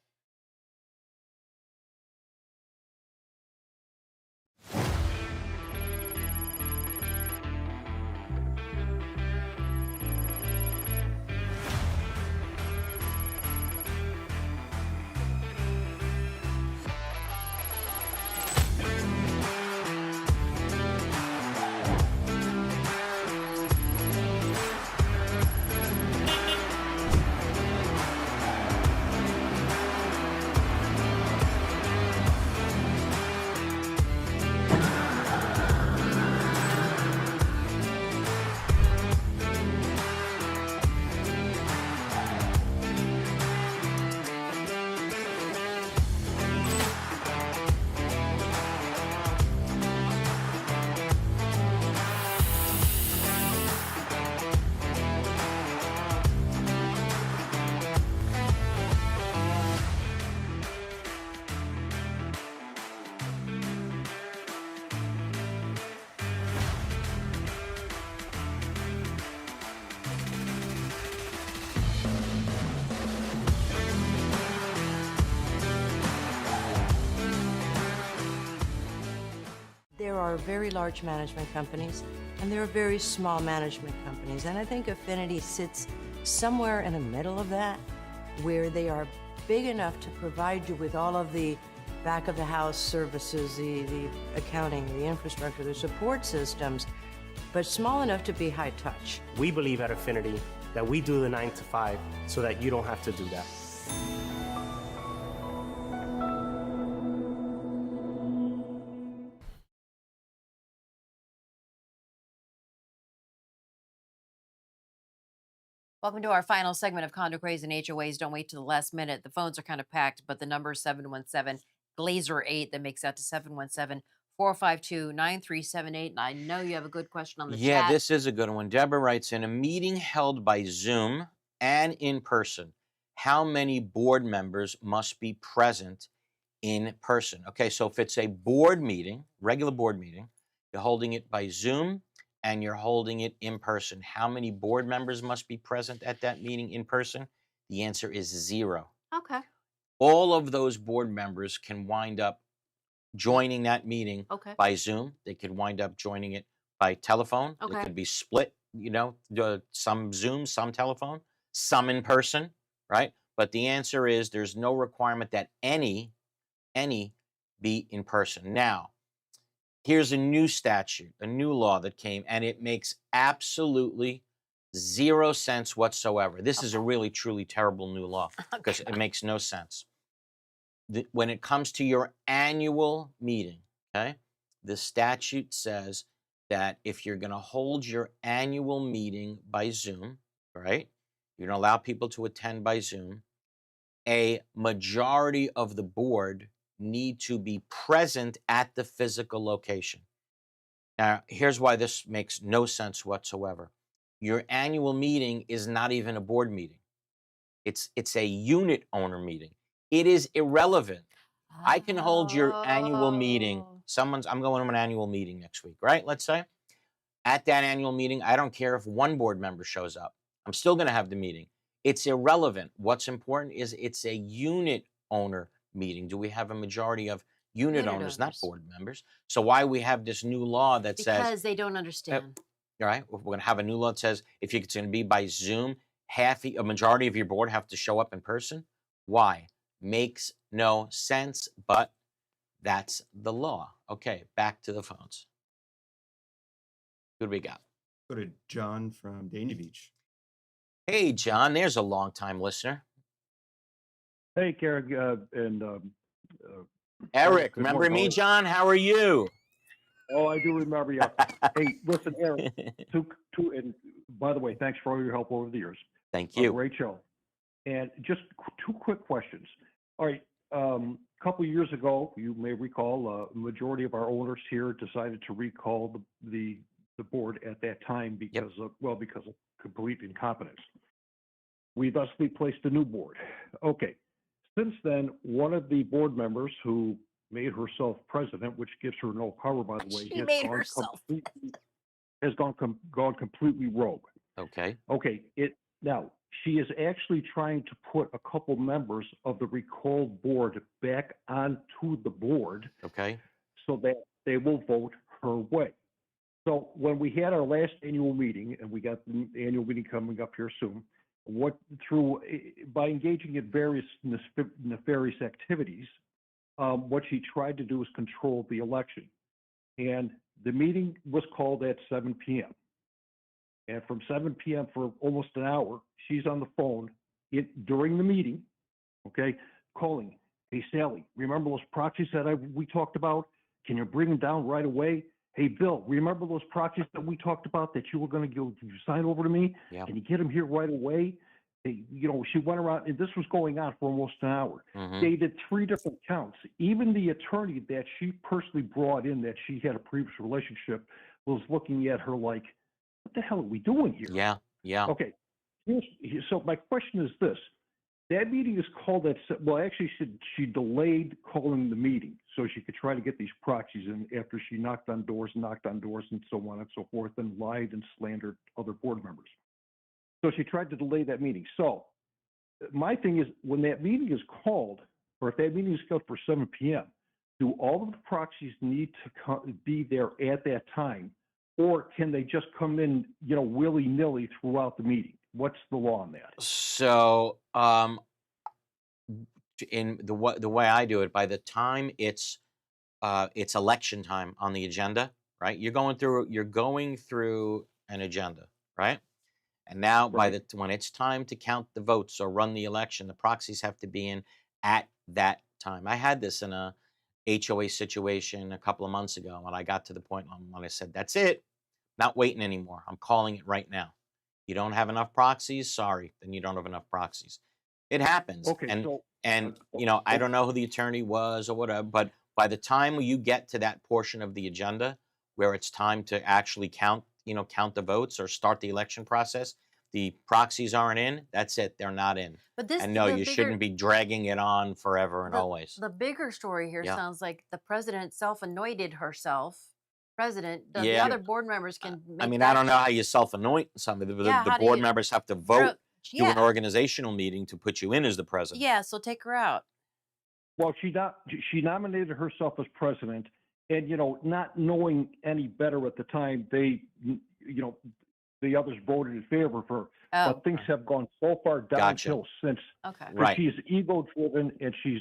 there are very large management companies and there are very small management companies. And I think Affinity sits somewhere in the middle of that, where they are big enough to provide you with all of the back of the house services, the accounting, the infrastructure, the support systems, but small enough to be high touch. We believe at Affinity that we do the 9 to 5 so that you don't have to do that. Welcome to our final segment of Condo Craze and HOAs. Don't wait till the last minute. The phones are kind of packed, but the number is 717 Glazer 8. That makes out to 717 452 9378. And I know you have a good question on the chat. Yeah, this is a good one. Deborah writes in a meeting held by Zoom and in person. How many board members must be present in person? Okay, so if it's a board meeting, regular board meeting, you're holding it by Zoom and you're holding it in person. How many board members must be present at that meeting in person? The answer is 0. Okay. All of those board members can wind up joining that meeting by Zoom. They could wind up joining it by telephone. It could be split, some Zoom, some telephone, some in person, right? But the answer is there's no requirement that any be in person. Now, here's a new statute, a new law that came, and it makes absolutely 0 sense whatsoever. This is a really, truly terrible new law because it makes no sense. When it comes to your annual meeting, okay, the statute says that if you're going to hold your annual meeting by Zoom, right, you're going to allow people to attend by Zoom, a majority of the board need to be present at the physical location. Now, here's why this makes no sense whatsoever. Your annual meeting is not even a board meeting. It's a unit owner meeting. It is irrelevant. I can hold your annual meeting. I'm going to an annual meeting next week, right? Let's say. At that annual meeting, I don't care if one board member shows up. I'm still going to have the meeting. It's irrelevant. What's important is it's a unit owner meeting. Do we have a majority of unit owners, not board members? So why we have this new law that says... Because they don't understand. All right, we're going to have a new law that says if it's going to be by Zoom, a majority of your board have to show up in person. Why? Makes no sense, but that's the law. Okay, back to the phones. Who do we got? Go to John from Dania Beach. Hey, John, there's a long-time listener. Hey, Karen and Eric. Remember me, John? How are you? Oh, I do remember you. Hey, listen, Eric. And by the way, thanks for all your help over the years. Thank you. Great show. And just 2 quick questions. All right. A couple of years ago, you may recall, a majority of our owners here decided to recall the board at that time because of complete incompetence. We thusly placed a new board. Okay. Since then, one of the board members who made herself president, which gives her no power, by the way, has gone completely rogue. Okay. Okay. Now she is actually trying to put a couple members of the recalled board back onto the board. Okay. So that they will vote her way. So when we had our last annual meeting, and we got the annual meeting coming up here soon, by engaging in various nefarious activities, what she tried to do was control the election. And the meeting was called at 7 p.m. And from 7 p.m. for almost an hour, she's on the phone during the meeting, okay, calling, hey, Sally, remember those proxies that we talked about? Can you bring them down right away? Hey, Bill, remember those proxies that we talked about that you were going to sign over to me? Yeah. Can you get them here right away? She went around, and this was going on for almost an hour. They did 3 different counts. Even the attorney that she personally brought in, that she had a previous relationship, was looking at her like, what the hell are we doing here? Yeah. Okay. So my question is this. That meeting is called actually she delayed calling the meeting so she could try to get these proxies in after she knocked on doors and so on and so forth, and lied and slandered other board members. So she tried to delay that meeting. So my thing is, when that meeting is called, or if that meeting is scheduled for 7 p.m., do all of the proxies need to be there at that time, or can they just come in, willy-nilly throughout the meeting? What's the law on that? So, in the way I do it, by the time it's election time on the agenda, right? You're going through an agenda, right? And now when it's time to count the votes or run the election, the proxies have to be in at that time. I had this in a HOA situation a couple of months ago when I got to the point when I said, that's it, not waiting anymore. I'm calling it right now. You don't have enough proxies? Sorry, then you don't have enough proxies. It happens. Okay, and I don't know who the attorney was or whatever, but by the time you get to that portion of the agenda where it's time to actually count the votes or start the election process, the proxies aren't in, that's it, they're not in. But this, and no, the you bigger, shouldn't be dragging it on forever and always. The bigger story here Yeah. sounds like the president self-anointed herself president. The Yeah. other board members can make I mean, that I don't know how you self-anoint somebody. Yeah, The how do board you- members have to vote, do an Yeah. organizational meeting to put you in as the president. Yeah, so take her out. Well, she nominated herself as president, and not knowing any better at the time, the others voted in favor of her. Oh. But things have gone so far downhill since. Okay. Right. She's ego-driven, and she's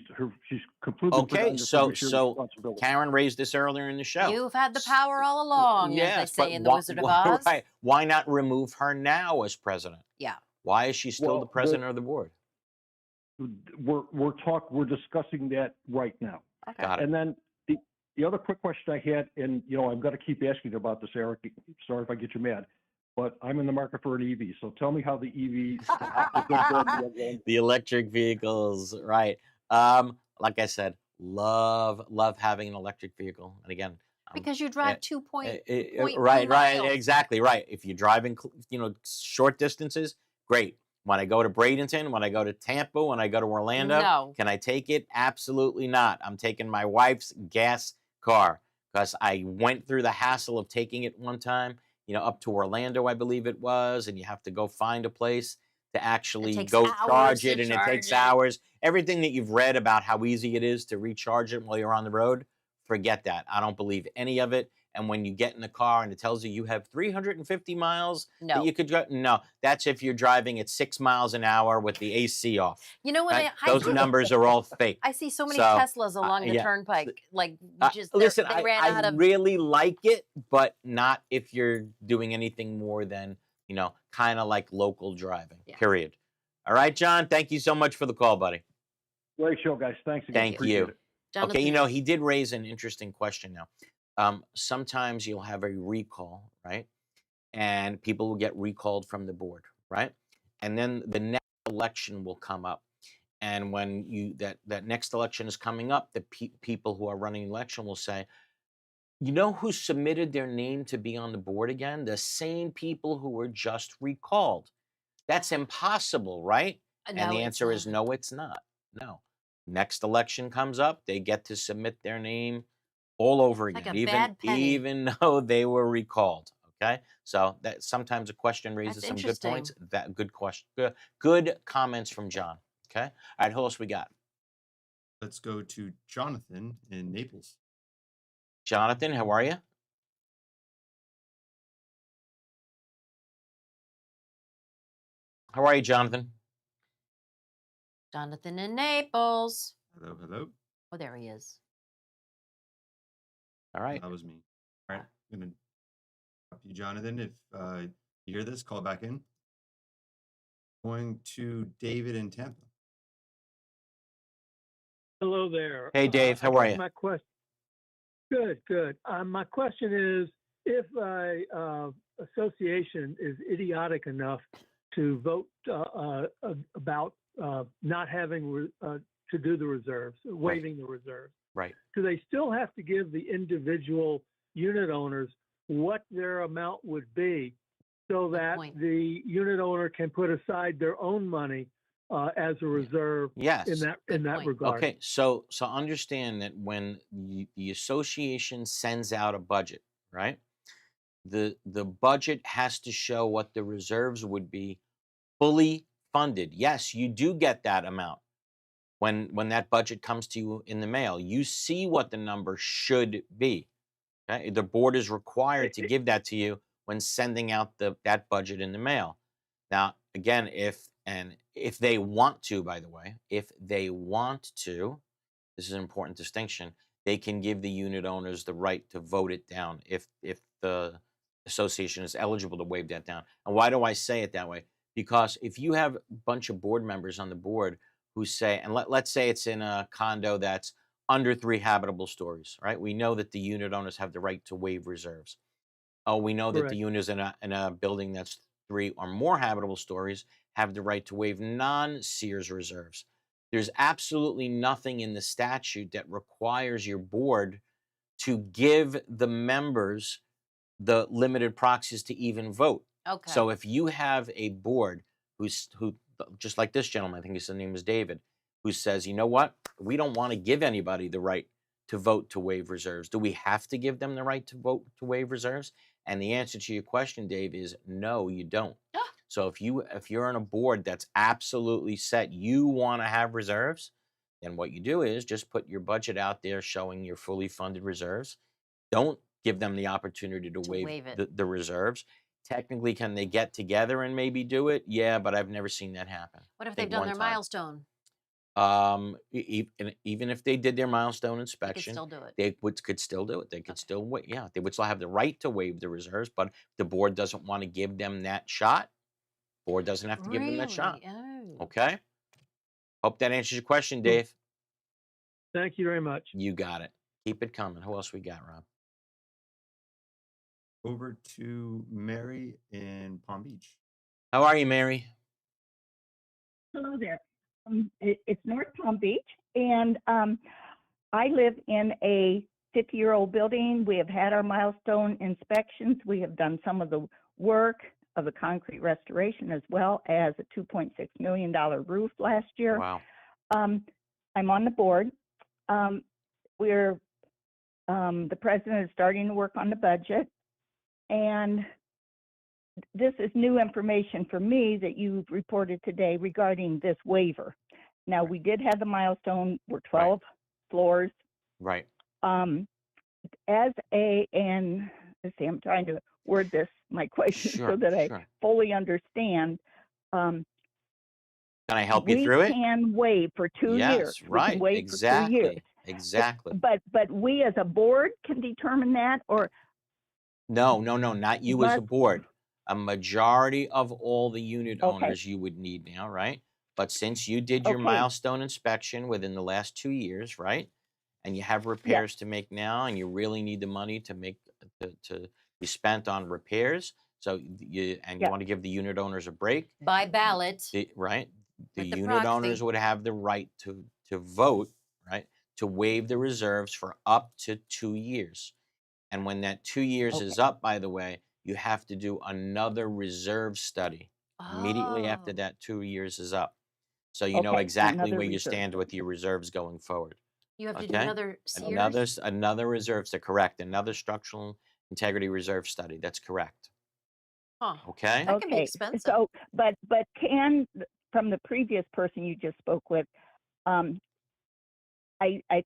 completely put Okay, under so fiduciary responsibility. Karen raised this earlier in the show. You've had the power all along, Yes, as they say but in The Wizard of why, Oz. right? Why not remove her now as president? Yeah. Why is she still the president of the board? We're discussing that right now. Okay. Got it. And then the other quick question I had, and I'm going to keep asking you about this, Eric. Sorry if I get you mad, but I'm in the market for an EV. So tell me how the EV, The electric vehicles, right? Like I said, love having an electric vehicle. And again, Because you drive 2.1 right, miles. exactly right. If you're driving, short distances, great. When I go to Bradenton, when I go to Tampa, when I go to Orlando, No. can I take it? Absolutely not. I'm taking my wife's gas car because I went through the hassle of taking it one time, up to Orlando, I believe it was, and you have to go find a place to actually go charge it, and it takes hours. Everything that you've read about how easy it is to recharge it while you're on the road, forget that. I don't believe any of it. And when you get in the car and it tells you have 350 miles that you could drive, no, that's if you're driving at 6 miles an hour with the AC off. You know what? Right? Those numbers are all fake. I see so many Teslas along the turnpike. Like, just listen, they ran out I of. really like it, but not if you're doing anything more than, kind of like local driving, period. All right, John, thank you so much for the call, buddy. Great show, guys. Thanks again. Thank Appreciate you. it. Okay, he did raise an interesting question now. Sometimes you'll have a recall, right? And people will get recalled from the board, right? And then the next election will come up. And when that next election is coming up, the people who are running the election will say, who submitted their name to be on the board again? The same people who were just recalled. That's impossible, right? And the answer is no, it's not. No. Next election comes up, they get to submit their name all over again, Like a bad penny. even though they were recalled. Okay, so that sometimes a question raises That's some good interesting. points. That good question, good comments from John. Okay, all right, who else we got? Let's go to Jonathan in Naples. Jonathan, how are you? How are you, Jonathan? Jonathan in Naples. Hello, hello. Oh, there he is. All right. That was me. All right, I'm gonna drop you, Jonathan. If you hear this, call back in. Going to David in Tampa. Hello there. Hey, Dave, how are you? My question. Good. My question is, if a association is idiotic enough to vote about not having to do the reserves, waiving the reserves, right? Do they still have to give the individual unit owners what their amount would be, so that the unit owner can put aside their own money as a reserve? Yes. In that regard. Okay, so understand that when the association sends out a budget, right? The budget has to show what the reserves would be fully funded. Yes, you do get that amount, when that budget comes to you in the mail, you see what the number should be. Okay? The board is required to give that to you when sending out that budget in the mail. Now, again, if they want to, by the way, if they want to, this is an important distinction, they can give the unit owners the right to vote it down if the association is eligible to waive that down. And why do I say it that way? Because if you have a bunch of board members on the board who say, and let's say it's in a condo that's under 3 habitable stories, right? We know that the unit owners have the right to waive reserves. Oh, we know that the Correct. units in a building that's 3 or more habitable stories have the right to waive non-Sears reserves. There's absolutely nothing in the statute that requires your board to give the members the limited proxies to even vote. Okay. So if you have a board who just like this gentleman, I think his name is David, who says, you know what, we don't want to give anybody the right to vote to waive reserves. Do we have to give them the right to vote to waive reserves? And the answer to your question, Dave, is no, you don't. So if you're on a board that's absolutely set, you want to have reserves, then what you do is just put your budget out there showing your fully funded reserves. Don't give them the opportunity to waive the reserves. Technically, can they get together and maybe do it? Yeah, but I've never seen that happen. What if I think they've done one their time. milestone? Even if they did their milestone inspection, still do it. they could still do it. They could still wait. Yeah, they would still have the right to waive the reserves, but if the board doesn't want to give them that shot, board doesn't have to give them that shot. Oh. Okay. Hope that answers your question, Dave. Thank you very much. You got it. Keep it coming. Who else we got, Rob? Over to Mary in Palm Beach. How are you, Mary? Hello there. It's North Palm Beach, and I live in a 50-year-old building. We have had our milestone inspections. We have done some of the work of the concrete restoration as well as a $2.6 million roof last year. Wow. I'm on the board. The president is starting to work on the budget, and this is new information for me that you've reported today regarding this waiver. Now, we did have the milestone, we're 12 floors. Right. And let's see, I'm trying to word my question so that I fully understand. Can I help you through it? We can waive for 2 years. Yes, right. We can waive for 2 years. Exactly. But we as a board can determine that, or No, not you as a board. A majority of all the unit owners you would need now, right? But since you did your milestone inspection within the last 2 years, right? And you have repairs to make now, and you really need the money to be spent on repairs. So you want to give the unit owners a break. By ballot. Right? The With the unit proxy. owners would have the right to vote, right? To waive the reserves for up to 2 years. And when that 2 years is up, by the way, you have to do another reserve study immediately after that 2 years is up. So you know exactly where you stand with your reserves going forward. You have to do another Sears? Another reserve to correct, another structural integrity reserve study. That's correct. Huh. Okay. That can be expensive. So, but from the previous person you just spoke with, I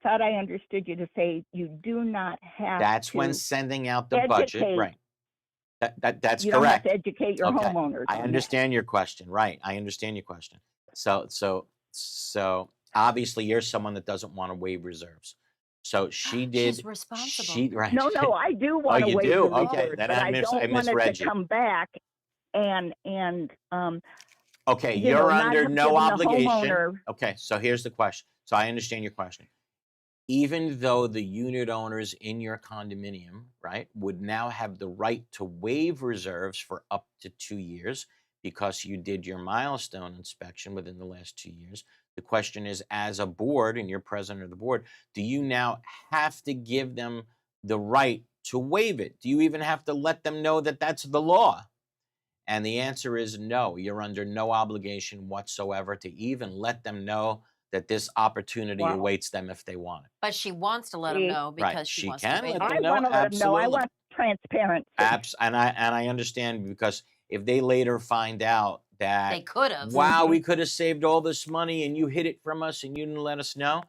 thought I understood you to say you do not have That's to when sending out the budget, right? That's you correct. don't have to educate your homeowners. I on understand your question, right? I understand your question. So obviously you're someone that doesn't want to waive reserves. So she did. She's responsible. Right. that. No, I do want to you waive do? the Okay, reserves, then but I I don't want misread it to you. come back and Okay, you you're know, not under have no given the obligation. homeowner- Okay, so here's the question. So I understand your question. Even though the unit owners in your condominium, right, would now have the right to waive reserves for up to 2 years because you did your milestone inspection within the last 2 years. The question is, as a board, and you're president of the board, do you now have to give them the right to waive it? Do you even have to let them know that that's the law? And the answer is no. You're under no obligation whatsoever to even let them know that this opportunity awaits them if they want it. But she wants to let them know because she wants to can waive let it. them know. I want to let them know. I Absolutely. want transparency. And I understand, because if they later find out that They could have. wow, we could have saved all this money and you hid it from us and you didn't let us know.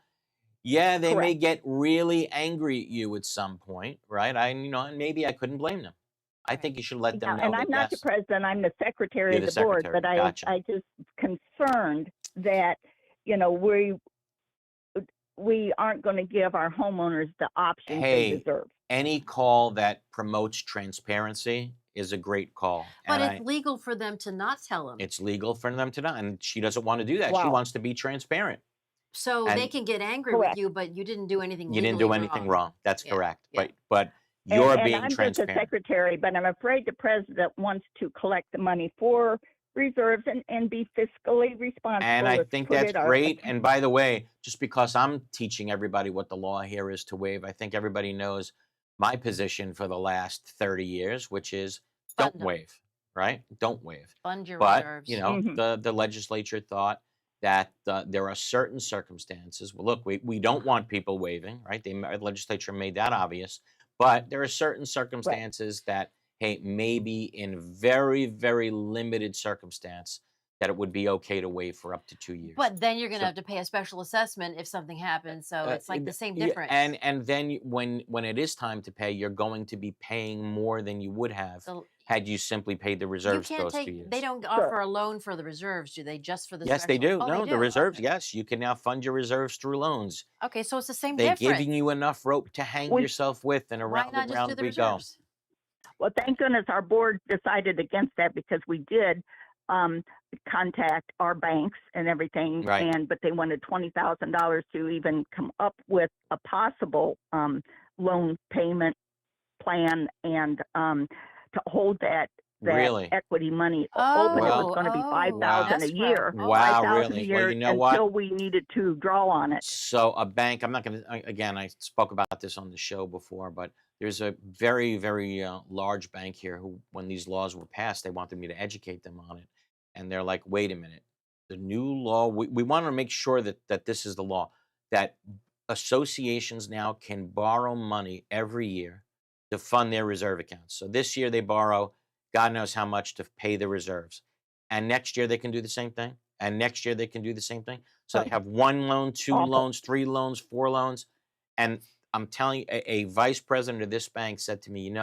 Yeah, they may Correct. get really angry at you at some point, right? And maybe I couldn't blame them. I think you should let them Yeah, know and that I'm not the yes, president, I'm the secretary you're of the the board, secretary. but Gotcha. I just concerned that, we aren't going to give our homeowners the options they Hey, deserve. any call that promotes transparency is a great call. But And it's legal for them to not tell them. it's legal for them to not, and she doesn't want to do that. She Wow. wants to be transparent. So they And can get angry with Correct. you, but you didn't do anything you didn't legally do anything wrong. wrong. That's Yeah, correct. yeah. But you're And being I'm just a transparent. secretary, but I'm afraid the president wants to collect the money for reserves and be fiscally responsible. And I Let's think put that's it our- great. And by the way, just because I'm teaching everybody what the law here is to waive, I think everybody knows my position for the last 30 years, which is don't Fund 'em. waive, right? Don't waive. Fund your But, reserves. the legislature thought that there are certain circumstances. Well, look, we don't want people waiving, right? The legislature made that obvious. But there are certain circumstances that, hey, maybe in very, very limited circumstance, that it would be okay to waive for up to 2 years. But then you're going to So- have to pay a special assessment if something happens. So it's like the same Yeah, difference. and then when it is time to pay, you're going to be paying more than you would have So had you simply paid the you reserves can't those 2 take. years. They don't offer a loan for the reserves, do they? Just for the Yes, they special- do. Oh, No, they the do. reserves. Okay. Yes, you can now fund your reserves through loans. Okay, so it's the same They're difference. giving you enough rope to hang We- yourself with, and Why around not and just round do the we go. reserves? Well, thank goodness our board decided against that because we did contact our banks and everything, Right. but they wanted $20,000 to even come up with a possible loan payment plan and to hold that Really? equity money open. It was Oh, going to be oh, 5,000 a escrow. year. Oh, Wow, 5,000 really? a Well, year you know what? until we needed to draw on it. So a bank, I'm not going to, again, I spoke about this on the show before, but there's a very, very large bank here who, when these laws were passed, they wanted me to educate them on it. And they're like, wait a minute, the new law, we want to make sure that this is the law, that associations now can borrow money every year to fund their reserve accounts. So this year they borrow God knows how much to pay the reserves. And next year they can do the same thing. And next year they can do the same thing. So they have one loan, two Awful. loans, three loans, four loans. And I'm telling you, a vice president of this bank said to me,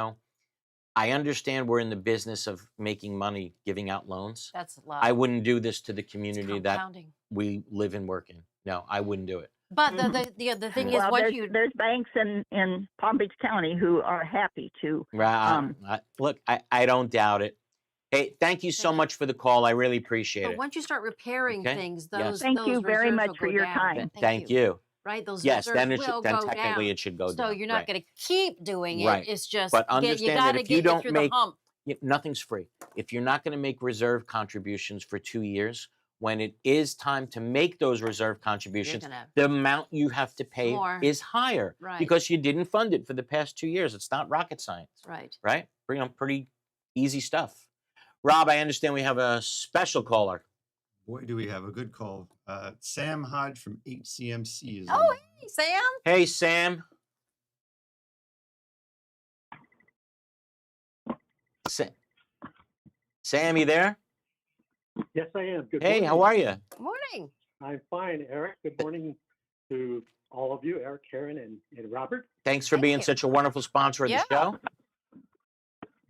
I understand we're in the business of making money giving out loans. That's a lot. I wouldn't do this to the It's community that compounding. we live and work in. No, I wouldn't do it. But the thing is, Well, once there's banks in Palm Beach County who are happy to. Look, I don't doubt it. Hey, thank you so much for the call. I really appreciate But it. once you start repairing Okay. things, Yes. those Thank you those very reserves much will for go your down. time. Thank you. Right, those Yes, reserves then will go technically down. it should go So down. you're not right. going to keep doing it. Right. It's just But you understand got that to if get you don't through make the hump. nothing's free. If you're not going to make reserve contributions for 2 years, when it is time to make those reserve contributions, gonna- the amount you have to pay More. is higher Right. because you didn't fund it for the past 2 years. It's not rocket science, Right. right? Pretty easy stuff. Rob, I understand we have a special caller. Boy, do we have a good call. Sam Hodge from HCMC is Oh, on. hey, Sam. Hey, Sam. Sam, you there? Yes, I am. Good Hey, morning. how are you? Morning. I'm fine, Eric. Good morning to all of you, Eric, Karen, and Robert. Thanks for being such a wonderful sponsor of the show.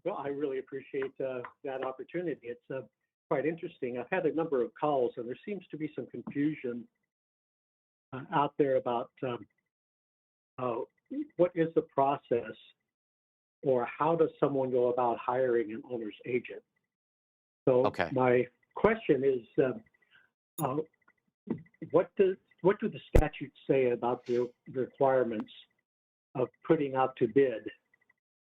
Well, I really appreciate that opportunity. It's quite interesting. I've had a number of calls, and there seems to be some confusion out there about what is the process or how does someone go about hiring an owner's agent. So my question is, what do the statutes say about the requirements of putting out to bid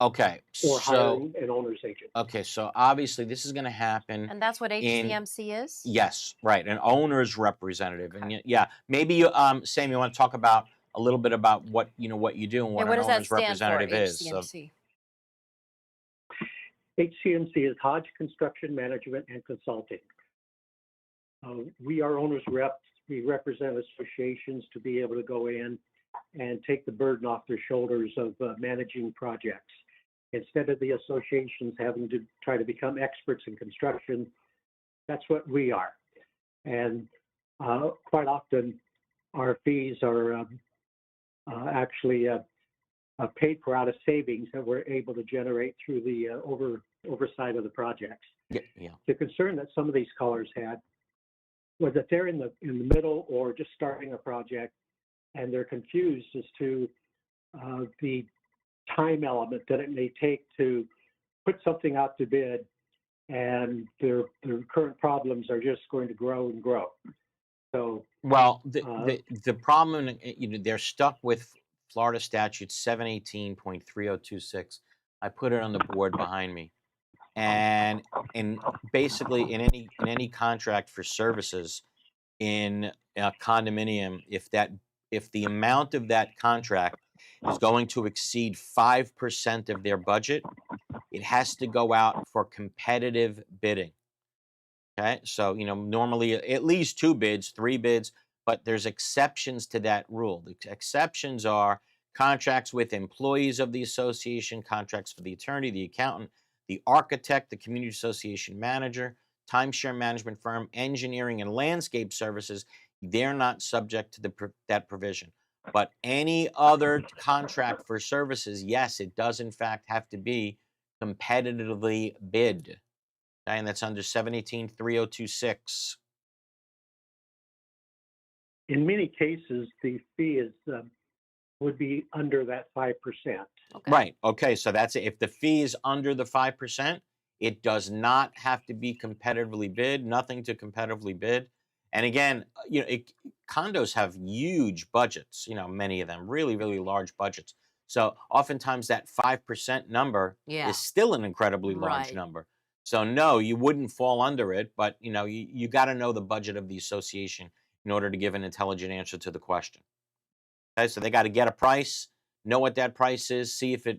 Okay, or so hiring an owner's agent? okay, so obviously this is going to happen. And that's what in- HCMC is? Yes, right, an owner's representative, and yeah, maybe you, Sam, you want to talk about a little bit about what you do and what what an does that owner's stand for, representative is. So, HCMC? HCMC is Hodge Construction Management and Consulting. We are owners reps. We represent associations to be able to go in and take the burden off their shoulders of managing projects. Instead of the associations having to try to become experts in construction, That's what we are. And quite often, our fees are actually paid for out of savings that we're able to generate through the oversight of the projects. Yeah. The concern that some of these callers had was that they're in the middle or just starting a project, and they're confused as to the time element that it may take to put something out to bid, and their current problems are just going to grow and grow. So, well, the problem, they're stuck with Florida statute 718.3026. I put it on the board behind me, and basically in any contract for services in a condominium, if the amount of that contract is going to exceed 5% of their budget, it has to go out for competitive bidding. Okay, so normally at least 2 bids, 3 bids, but there's exceptions to that rule. The exceptions are contracts with employees of the association, contracts for the attorney, the accountant, the architect, the community association manager, timeshare management firm, engineering and landscape services. They're not subject to that provision. But any other contract for services, yes, it does in fact have to be competitively bid. And that's under 718.3026. in many cases, the fee would be under that 5%. Right. Okay. So that's it. If the fee is under the 5%, it does not have to be competitively bid. Nothing to competitively bid. And again, condos have huge budgets. Many of them really, really large budgets. So oftentimes that 5% number is still an incredibly large number. So no, you wouldn't fall under it, but you got to know the budget of the association in order to give an intelligent answer to the question. Okay, so they got to get a price, know what that price is, see if the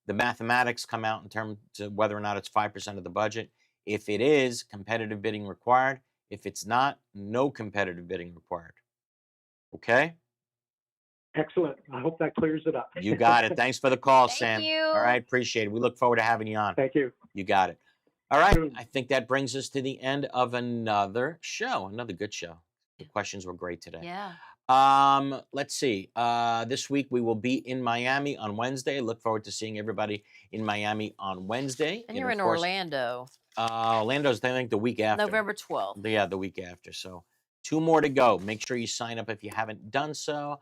mathematics come out in terms of whether or not it's 5% of the budget. If it is, competitive bidding required. If it's not, no competitive bidding required. Okay? Excellent. I hope that clears it up. You got it. Thanks for the call, Thank Sam. you. All right, appreciate it. We look forward to having you on. Thank you. You got it. All right, I think that brings us to the end of another show, another good show. The questions were great today. Yeah. Let's see. This week we will be in Miami on Wednesday. Look forward to seeing everybody in Miami on Wednesday. And you're of in course, Orlando. Orlando's, I think, the week after. November 12th. Yeah, the week after. So 2 more to go. Make sure you sign up if you haven't done so.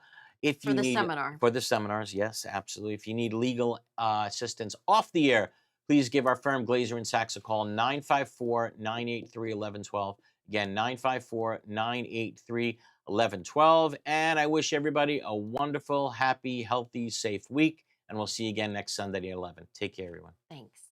For the seminar. For the seminars, yes, absolutely. If you need legal assistance off the air, please give our firm Glazer and Sachs a call, 954-983-1112. Again, 954-983-1112. And I wish everybody a wonderful, happy, healthy, safe week. And we'll see you again next Sunday at 11. Take care, everyone. Thanks.